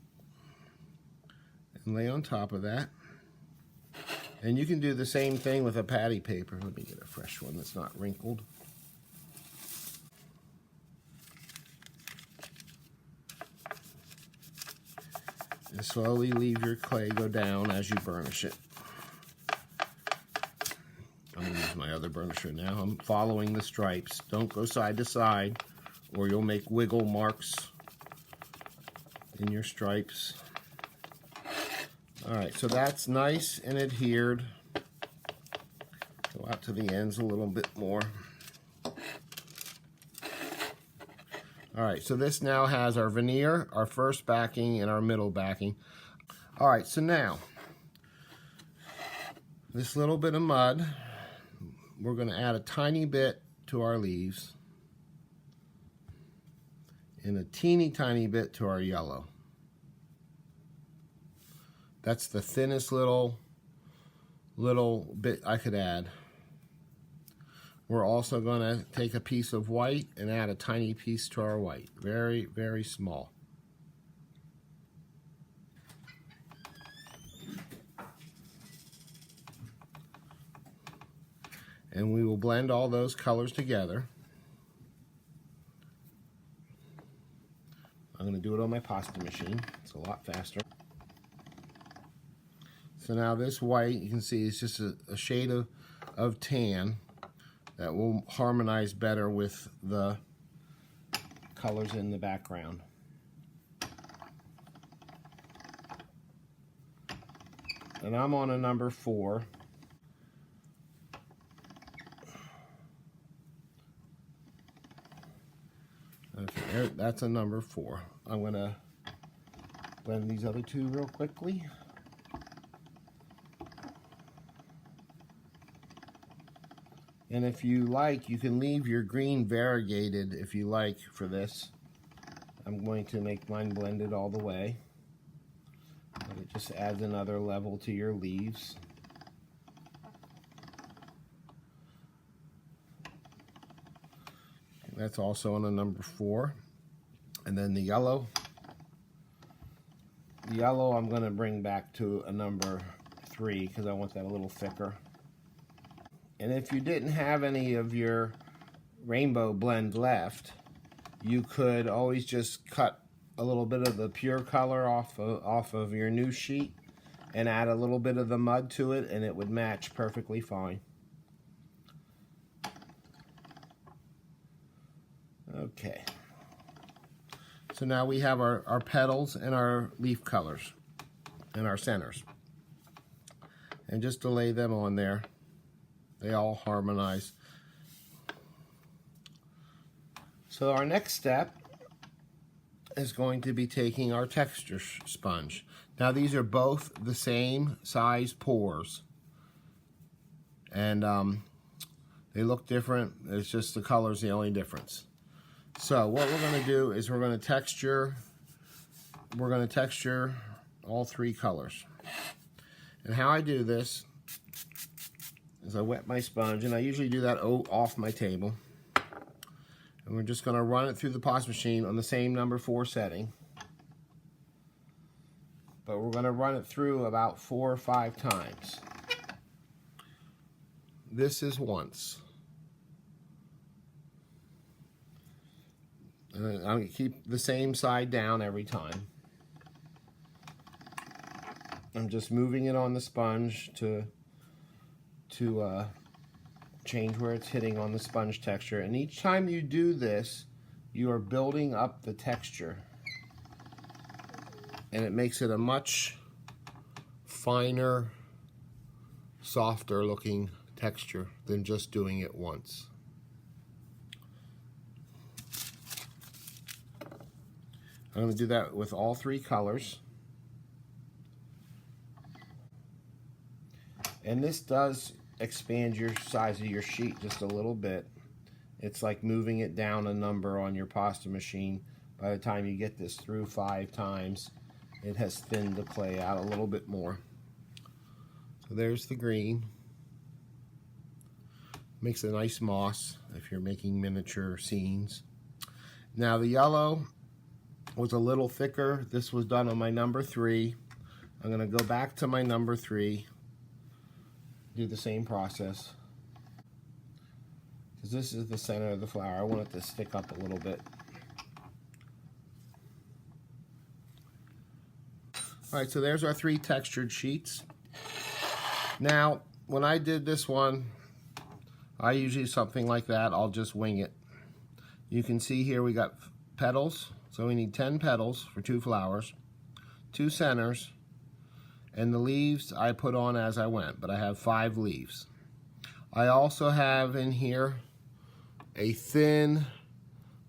and lay on top of that. And you can do the same thing with a patty paper. Let me get a fresh one that's not wrinkled. And slowly leave your clay go down as you burnish it. I'm going to use my other burnisher now. I'm following the stripes. Don't go side to side or you'll make wiggle marks in your stripes. Alright, so that's nice and adhered. Go out to the ends a little bit more. Alright, so this now has our veneer, our first backing, and our middle backing. Alright, so now, this little bit of mud, we're going to add a tiny bit to our leaves, and a teeny tiny bit to our yellow. That's the thinnest little bit I could add. We're also going to take a piece of white and add a tiny piece to our white. Very, very small. And we will blend all those colors together. I'm going to do it on my pasta machine. It's a lot faster. So now this white, you can see, is just a shade of tan that will harmonize better with the colors in the background. And I'm on a number 4. Okay, that's a number 4. I'm going to blend these other two real quickly. And if you like, you can leave your green variegated if you like for this. I'm going to make mine blended all the way. But it just adds another level to your leaves. That's also on a number 4. And then the yellow. The yellow I'm going to bring back to a number 3 because I want that a little thicker. And if you didn't have any of your rainbow blend left, you could always just cut a little bit of the pure color off of your new sheet and add a little bit of the mud to it, and it would match perfectly fine. Okay. So now we have our petals and our leaf colors and our centers. And just to lay them on there, they all harmonize. So our next step is going to be taking our texture sponge. Now these are both the same size pores. And they look different. It's just the color's the only difference. So what we're going to do is we're going to texture all 3 colors. And how I do this is I wet my sponge, and I usually do that off my table. And we're just going to run it through the pasta machine on the same number 4 setting. But we're going to run it through about 4 or 5 times. This is once. And I'm going to keep the same side down every time. I'm just moving it on the sponge to change where it's hitting on the sponge texture. And each time you do this, you are building up the texture. And it makes it a much finer, softer looking texture than just doing it once. I'm going to do that with all 3 colors. And this does expand your size of your sheet just a little bit. It's like moving it down a number on your pasta machine. By the time you get this through 5 times, it has thinned the clay out a little bit more. So there's the green. Makes a nice moss if you're making miniature scenes. Now the yellow was a little thicker. This was done on my number 3. I'm going to go back to my number 3, do the same process. Because this is the center of the flower. I want it to stick up a little bit. Alright, so there's our 3 textured sheets. Now, when I did this one, I usually do something like that. I'll just wing it. You can see here we got petals. So we need 10 petals for 2 flowers, 2 centers, and the leaves I put on as I went, but I have 5 leaves. I also have in here a thin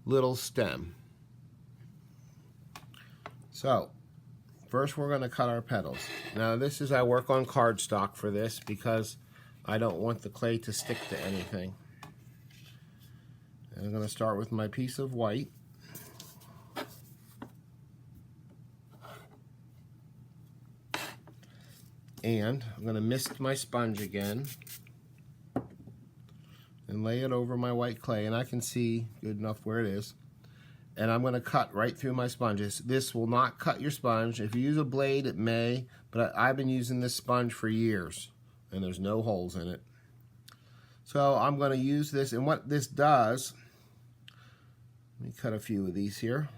little stem. So first we're going to cut our petals. Now this is, I work on cardstock for this because I don't want the clay to stick to anything. And I'm going to start with my piece of white. And I'm going to mist my sponge again and lay it over my white clay, and I can see good enough where it is. And I'm going to cut right through my sponges. This will not cut your sponge. If you use a blade, it may, but I've been using this sponge for years, and there's no holes in it. So I'm going to use this, and what this does, let me cut a few of these here.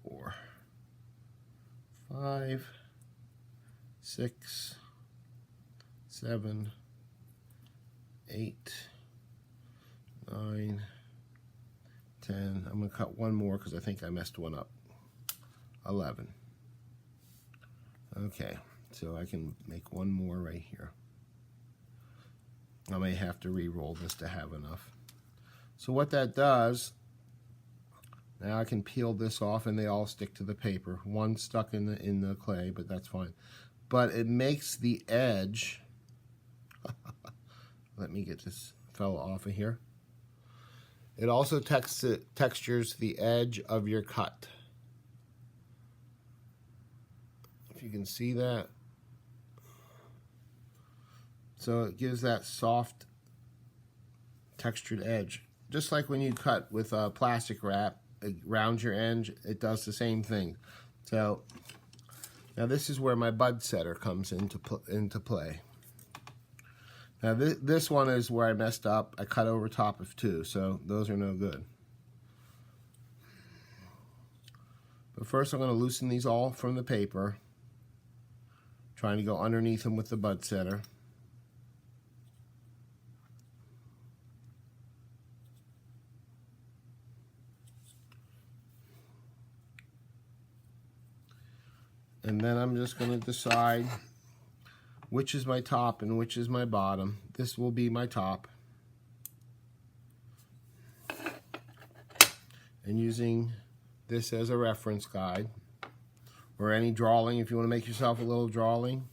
4, 5, 6, 7, 8, 9, 10. I'm going to cut one more because I think I messed one up. 11. Okay, so I can make one more right here. I may have to re-roll this to have enough. So what that does, now I can peel this off and they all stick to the paper. One stuck in the clay, but that's fine. But it makes the edge, let me get this fellow off of here. It also textures the edge of your cut. If you can see that. So it gives that soft textured edge. Just like when you cut with a plastic wrap around your edge, it does the same thing. So now this is where my bud setter comes into play. Now this one is where I messed up. I cut over top of 2, so those are no good. But first I'm going to loosen these all from the paper, trying to go underneath them with the bud setter. And then I'm just going to decide which is my top and which is my bottom. This will be my top. And using this as a reference guide, or any drawing, if you want to make yourself a little drawing,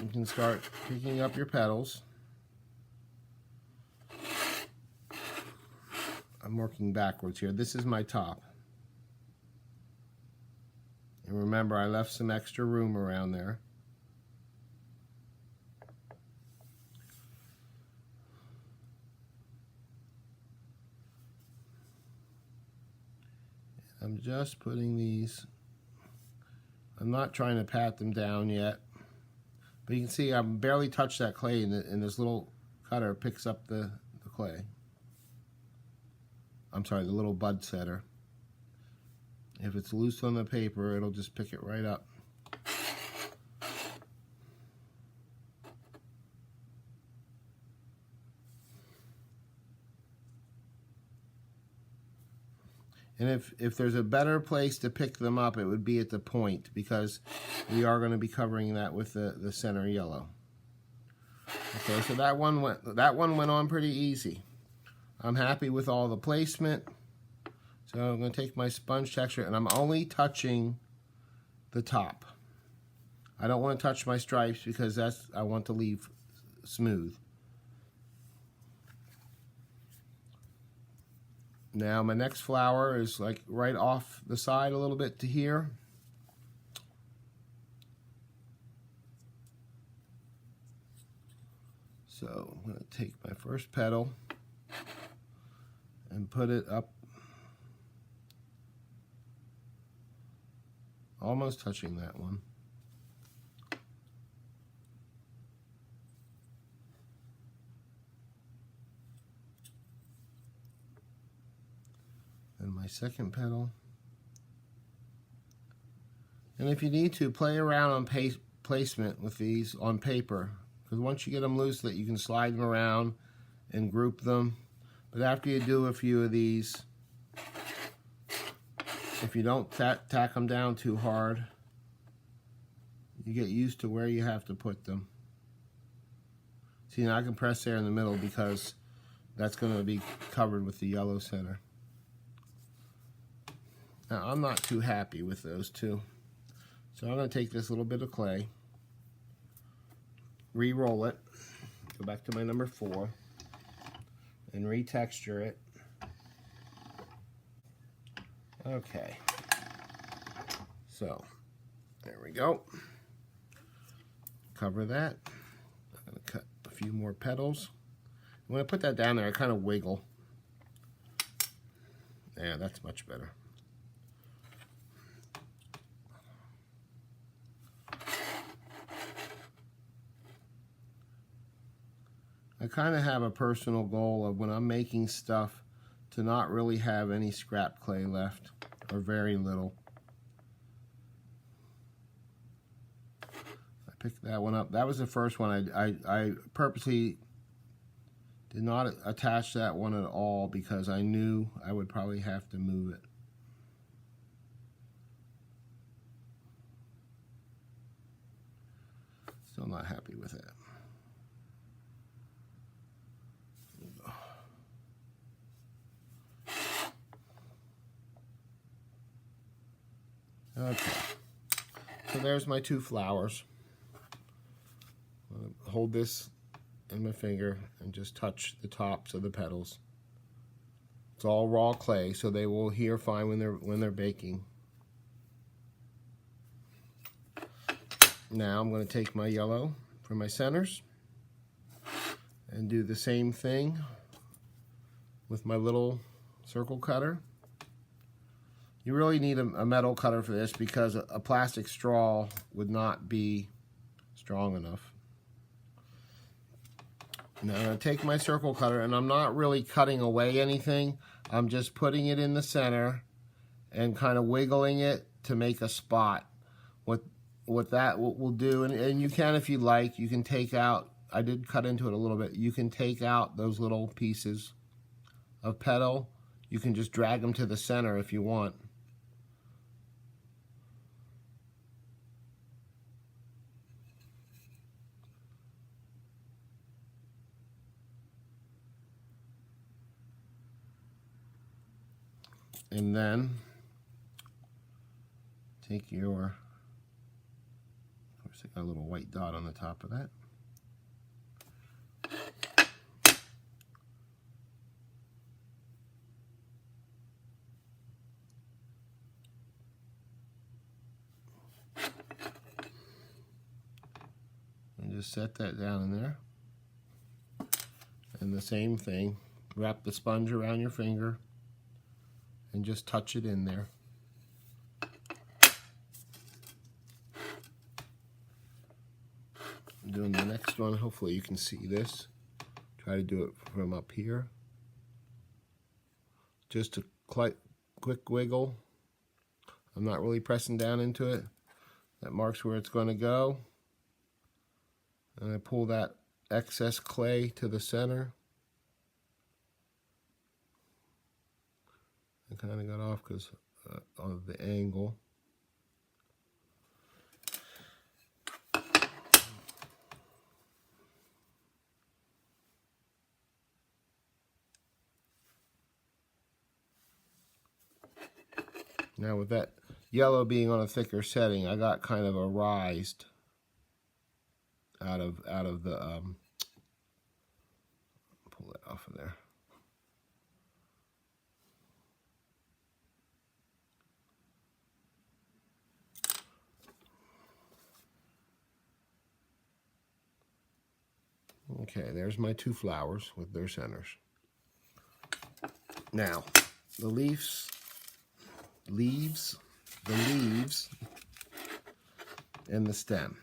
you can start picking up your petals. I'm working backwards here. This is my top. And remember, I left some extra room around there. I'm just putting these, I'm not trying to pat them down yet, but you can see I barely touched that clay, and this little cutter picks up the clay. I'm sorry, the little bud setter. If it's loose on the paper, it'll just pick it right up. And if there's a better place to pick them up, it would be at the point, because we are going to be covering that with the center yellow. Okay, so that one went on pretty easy. I'm happy with all the placement. So I'm going to take my sponge texture, and I'm only touching the top. I don't want to touch my stripes because I want to leave smooth. Now my next flower is like right off the side a little bit to here. So I'm going to take my first petal and put it up, almost touching that one. And my second petal. And if you need to, play around on placement with these on paper, because once you get them loose, that you can slide them around and group them. But after you do a few of these, if you don't tack them down too hard, you get used to where you have to put them. See, now I can press there in the middle because that's going to be covered with the yellow center. Now, I'm not too happy with those two. So I'm going to take this little bit of clay, re-roll it, go back to my number 4, and retexture it. Okay. So, there we go. Cover that. I'm going to cut a few more petals. When I put that down there, I kind of wiggle. Yeah, that's much better. I kind of have a personal goal of when I'm making stuff to not really have any scrap clay left, or very little. I picked that one up. That was the first one. I purposely did not attach that one at all because I knew I would probably have to move it. Still not happy with it. Okay, so there's my 2 flowers. I'll hold this in my finger and just touch the tops of the petals. It's all raw clay, so they will adhere fine when they're baking. Now I'm going to take my yellow for my centers and do the same thing with my little circle cutter. You really need a metal cutter for this because a plastic straw would not be strong enough. Now I'm going to take my circle cutter, and I'm not really cutting away anything. I'm just putting it in the center and kind of wiggling it to make a spot. What that will do, and you can, if you like, you can take out, I did cut into it a little bit, you can take out those little pieces of petal. You can just drag them to the center if you want. And then take your, of course, I got a little white dot on the top of that. And just set that down in there. And the same thing, wrap the sponge around your finger and just touch it in there. I'm doing the next one. Hopefully you can see this. Try to do it from up here. Just a quick wiggle. I'm not really pressing down into it. That marks where it's going to go. And I pull that excess clay to the center. I kind of got off because of the angle. Now with that yellow being on a thicker setting, I got kind of a rised out of the pull that off of there. Okay, there's my two flowers with their centers. Now, the leaves, and the stem.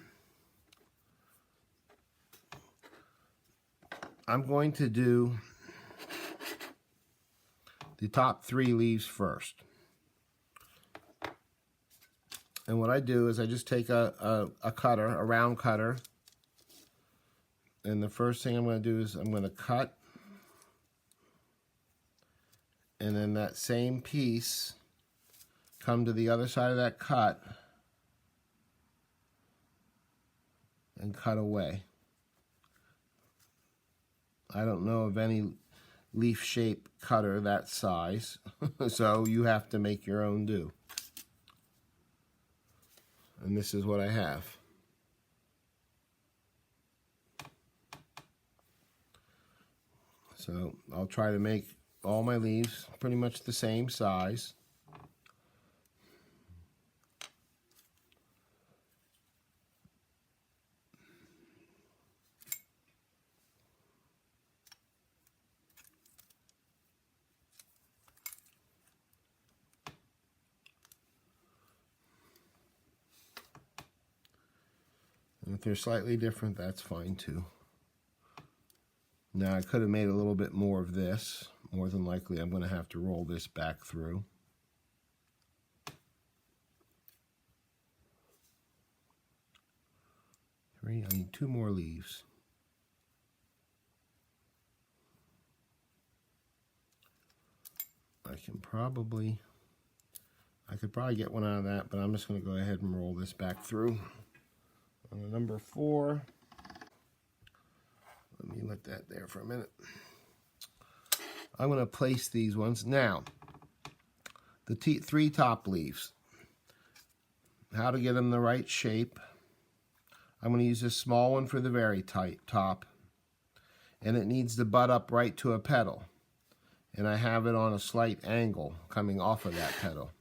I'm going to do the top 3 leaves first. And what I do is I just take a cutter, a round cutter, and the first thing I'm going to do is I'm going to cut, and then that same piece come to the other side of that cut and cut away. I don't know of any leaf shape cutter that size, so you have to make your own do. And this is what I have. So I'll try to make all my leaves pretty much the same size. And if they're slightly different, that's fine too. Now I could have made a little bit more of this. More than likely I'm going to have to roll this back through. I need 2 more leaves. I could probably get one out of that, but I'm just going to go ahead and roll this back through. On the number 4, let me let that there for a minute. I'm going to place these ones. Now, the 3 top leaves, how to get them the right shape. I'm going to use this small one for the very tight top, and it needs to butt up right to a petal, and I have it on a slight angle coming off of that petal.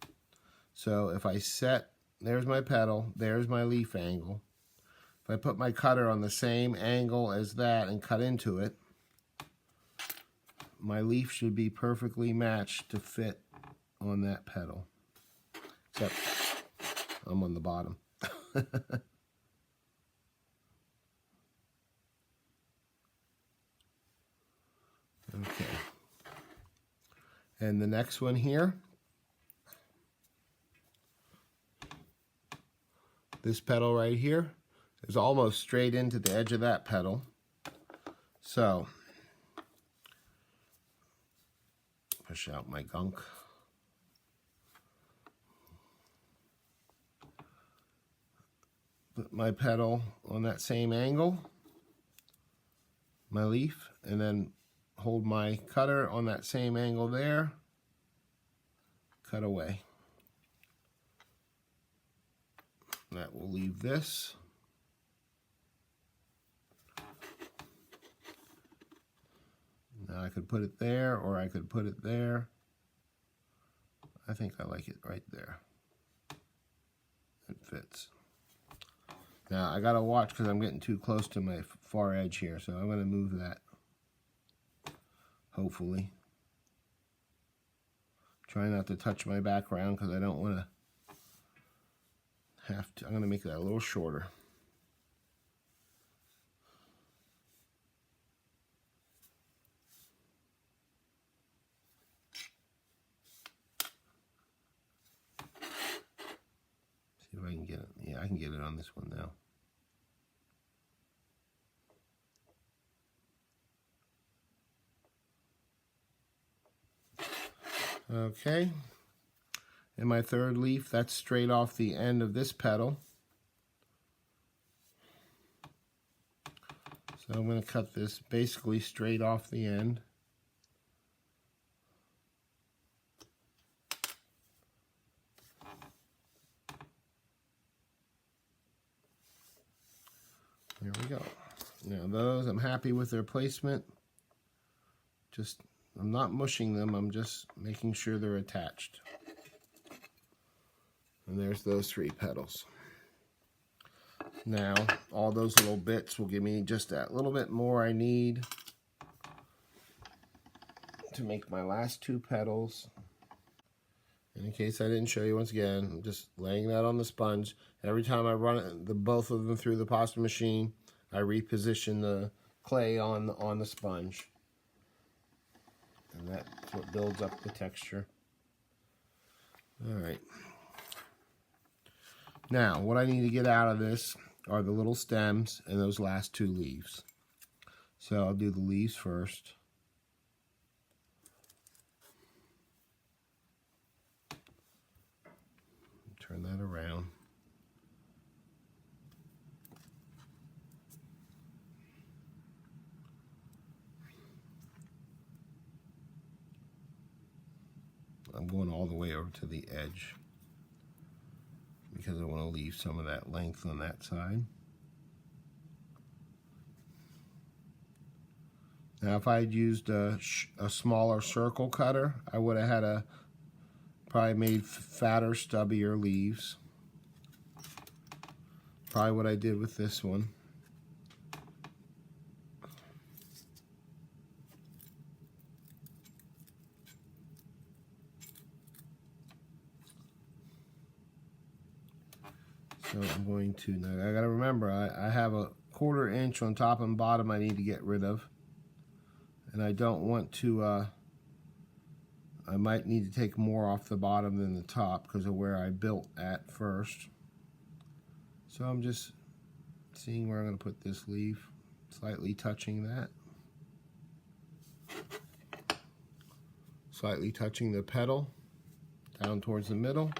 So if I set, there's my petal, there's my leaf angle. If I put my cutter on the same angle as that and cut into it, my leaf should be perfectly matched to fit on that petal. Except I'm on the bottom. Okay. And the next one here, this petal right here is almost straight into the edge of that petal. So, push out my gunk. Put my petal on that same angle, my leaf, and then hold my cutter on that same angle there, cut away. That will leave this. Now I could put it there, or I could put it there. I think I like it right there. It fits. Now I gotta watch because I'm getting too close to my far edge here, so I'm gonna move that. Hopefully. Try not to touch my background because I don't want to have to. I'm going to make that a little shorter. See if I can get it. Yeah, I can get it on this one now. Okay, and my third leaf, that's straight off the end of this petal. So I'm going to cut this basically straight off the end. There we go. Now those, I'm happy with their placement. I'm not mushing them, I'm just making sure they're attached. And there's those 3 petals. Now, all those little bits will give me just that little bit more I need to make my last 2 petals. And in case I didn't show you, once again, I'm just laying that on the sponge. Every time I run both of them through the pasta machine, I reposition the clay on the sponge. And that's what builds up the texture. All right. Now, what I need to get out of this are the little stems and those last 2 leaves. So I'll do the leaves first. Turn that around. I'm going all the way over to the edge because I want to leave some of that length on that side. Now, if I had used a smaller circle cutter, I would have had probably made fatter, stubbier leaves. Probably what I did with this one. So I'm going to, now I gotta remember, I have a 1/4 inch on top and bottom I need to get rid of. And I don't want to, I might need to take more off the bottom than the top because of where I built at first. So I'm just seeing where I'm gonna put this leaf, slightly touching that. Slightly touching the petal down towards the middle.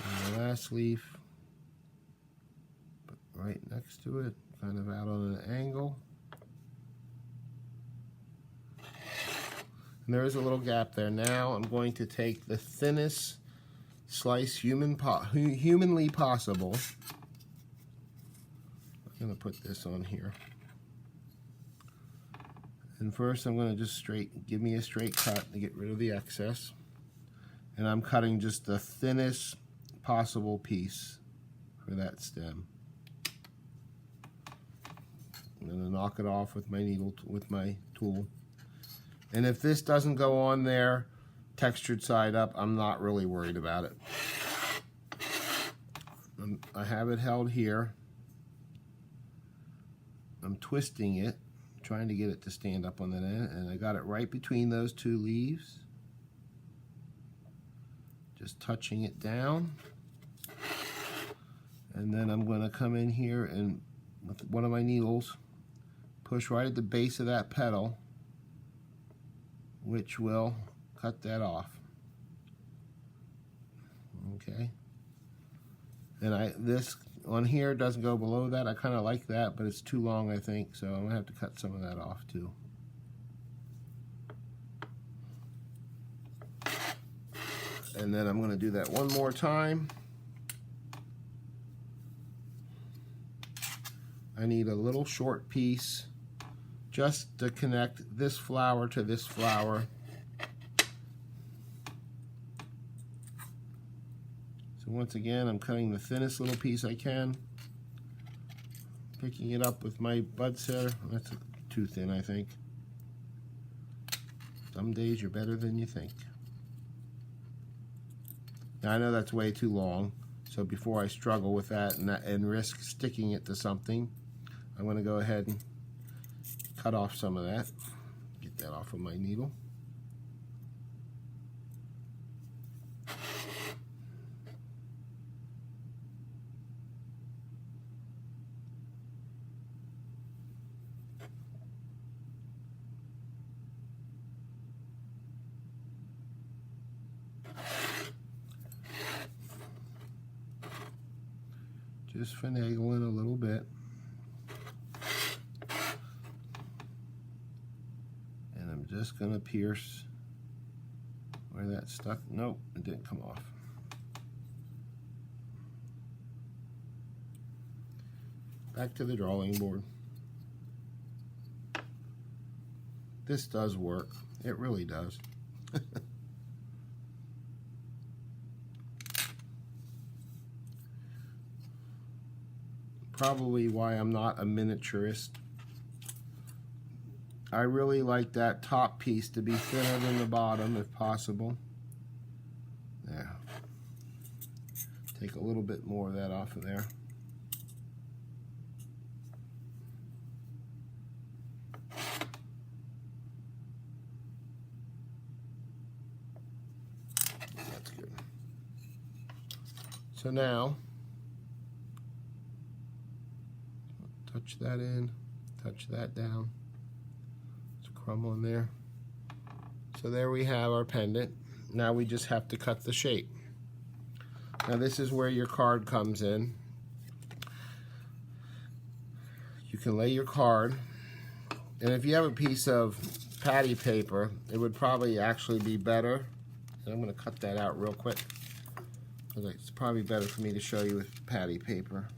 And the last leaf, right next to it, kind of out on an angle. And there is a little gap there. Now I'm going to take the thinnest slice humanly possible. I'm going to put this on here. And first I'm going to just give me a straight cut to get rid of the excess. And I'm cutting just the thinnest possible piece for that stem. I'm going to knock it off with my needle, with my tool. And if this doesn't go on there, textured side up, I'm not really worried about it. I have it held here. I'm twisting it, trying to get it to stand up on that end, and I got it right between those 2 leaves. Just touching it down. And then I'm going to come in here and with one of my needles, push right at the base of that petal, which will cut that off. Okay. And this on here doesn't go below that. I kind of like that, but it's too long, I think, so I'm going to have to cut some of that off too. And then I'm going to do that one more time. I need a little short piece just to connect this flower to this flower. So once again, I'm cutting the thinnest little piece I can, picking it up with my bud setter. That's too thin, I think. Some days you're better than you think. Now I know that's way too long, so before I struggle with that and risk sticking it to something, I'm going to go ahead and cut off some of that. Get that off of my needle. Just finagling a little bit. And I'm just going to pierce where that stuck. Nope, it didn't come off. Back to the drawing board. This does work. It really does. Probably why I'm not a miniaturist. I really like that top piece to be thinner than the bottom if possible. There. Take a little bit more of that off of there. That's good. So now, touch that in, touch that down. There's a crumb on there. So there we have our pendant. Now we just have to cut the shape. Now this is where your card comes in. You can lay your card, and if you have a piece of patty paper, it would probably actually be better. And I'm going to cut that out real quick, because it's probably better for me to show you with patty paper.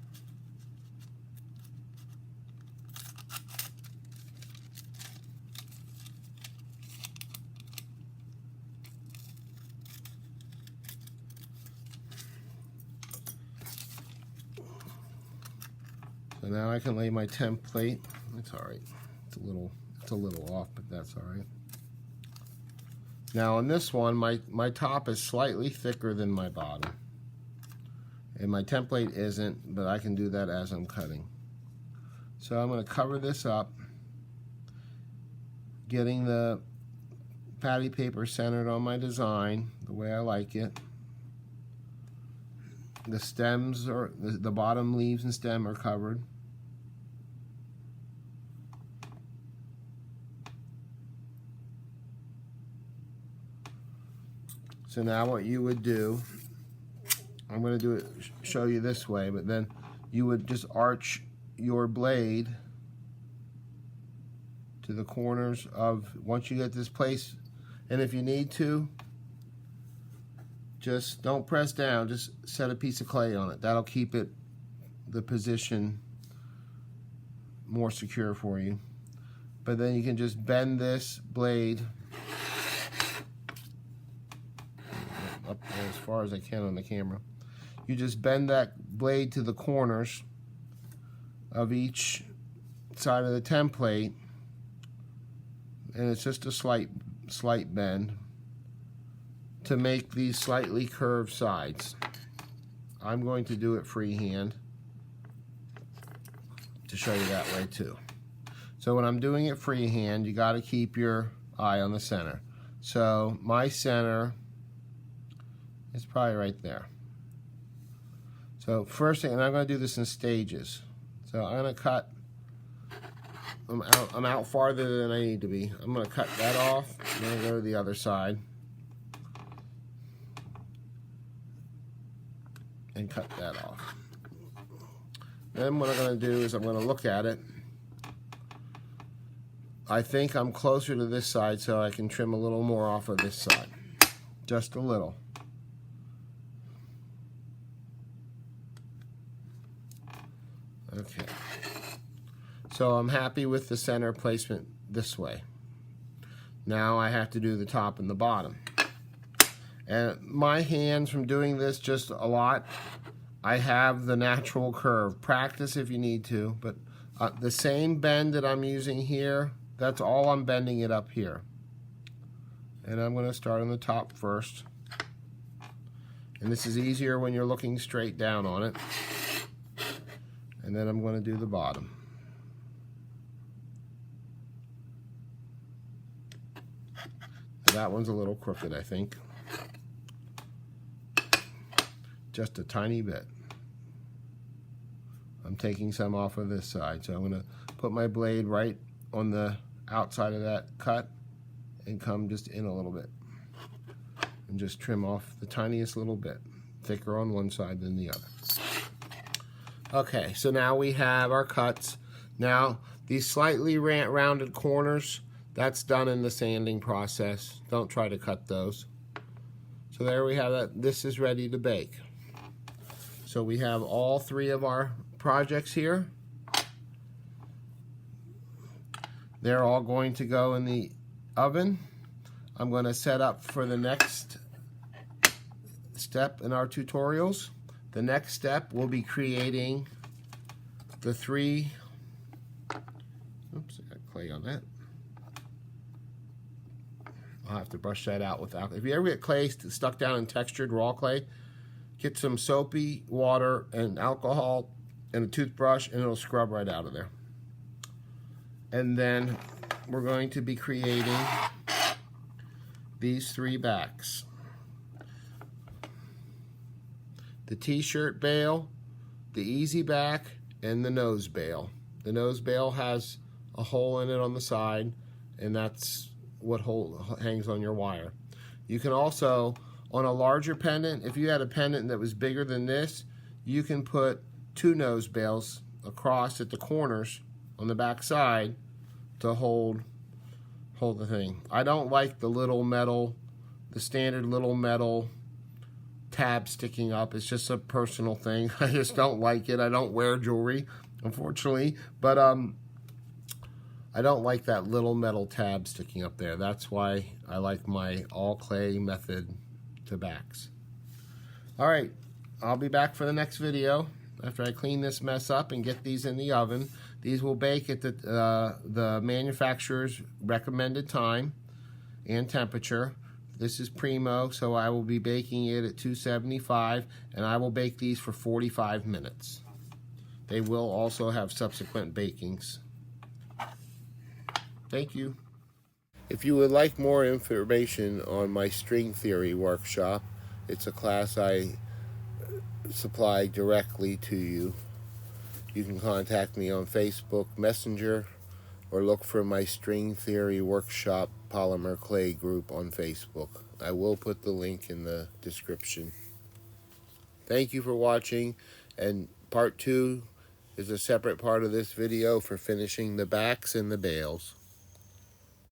So now I can lay my template. It's all right. It's a little off, but that's all right. Now on this one, my top is slightly thicker than my bottom, and my template isn't, but I can do that as I'm cutting. So I'm going to cover this up, getting the patty paper centered on my design the way I like it. The stems or the bottom leaves and stem are covered. So now what you would do, I'm going to do it, show you this way, but then you would just arch your blade to the corners of, once you get this place, and if you need to, just don't press down, just set a piece of clay on it. That'll keep it, the position, more secure for you. But then you can just bend this blade up as far as I can on the camera. You just bend that blade to the corners of each side of the template, and it's just a slight bend to make these slightly curved sides. I'm going to do it freehand to show you that way too. So when I'm doing it freehand, you got to keep your eye on the center. So my center is probably right there. So first thing, and I'm going to do this in stages. So I'm going to cut, I'm out farther than I need to be. I'm going to cut that off, and then go to the other side and cut that off. Then what I'm going to do is I'm going to look at it. I think I'm closer to this side, so I can trim a little more off of this side. Just a little. Okay. So I'm happy with the center placement this way. Now I have to do the top and the bottom. And my hands, from doing this just a lot, I have the natural curve. Practice if you need to, but the same bend that I'm using here, that's all I'm bending it up here. And I'm going to start on the top first. And this is easier when you're looking straight down on it. And then I'm going to do the bottom. That one's a little crooked, I think. Just a tiny bit. I'm taking some off of this side, so I'm going to put my blade right on the outside of that cut and come just in a little bit and just trim off the tiniest little bit, thicker on one side than the other. Okay, so now we have our cuts. Now these slightly rounded corners, that's done in the sanding process. Don't try to cut those. So there we have that. This is ready to bake. So we have all three of our projects here. They're all going to go in the oven. I'm going to set up for the next step in our tutorials. The next step will be creating the 3, oops, I got clay on that. I'll have to brush that out with alcohol. If you ever get clay stuck down in textured raw clay, get some soapy water and alcohol and a toothbrush and it'll scrub right out of there. And then we're going to be creating these 3 backs. The t-shirt bail, the easy back, and the nose bail. The nose bail has a hole in it on the side, and that's what hangs on your wire. You can also, on a larger pendant, if you had a pendant that was bigger than this, you can put 2 nose bails across at the corners on the back side to hold the thing. I don't like the little metal, the standard little metal tab sticking up. It's just a personal thing. I just don't like it. I don't wear jewelry, unfortunately, but I don't like that little metal tab sticking up there. That's why I like my all clay method to backs. All right, I'll be back for the next video after I clean this mess up and get these in the oven. These will bake at the manufacturer's recommended time and temperature. This is Primo, so I will be baking it at 275, and I will bake these for 45 minutes. They will also have subsequent bakings. Thank you. If you would like more information on my string theory workshop, it's a class I supply directly to you. You can contact me on Facebook Messenger or look for my string theory workshop polymer clay group on Facebook. I will put the link in the description. Thank you for watching, and part 2 is a separate part of this video for finishing the backs and the bails.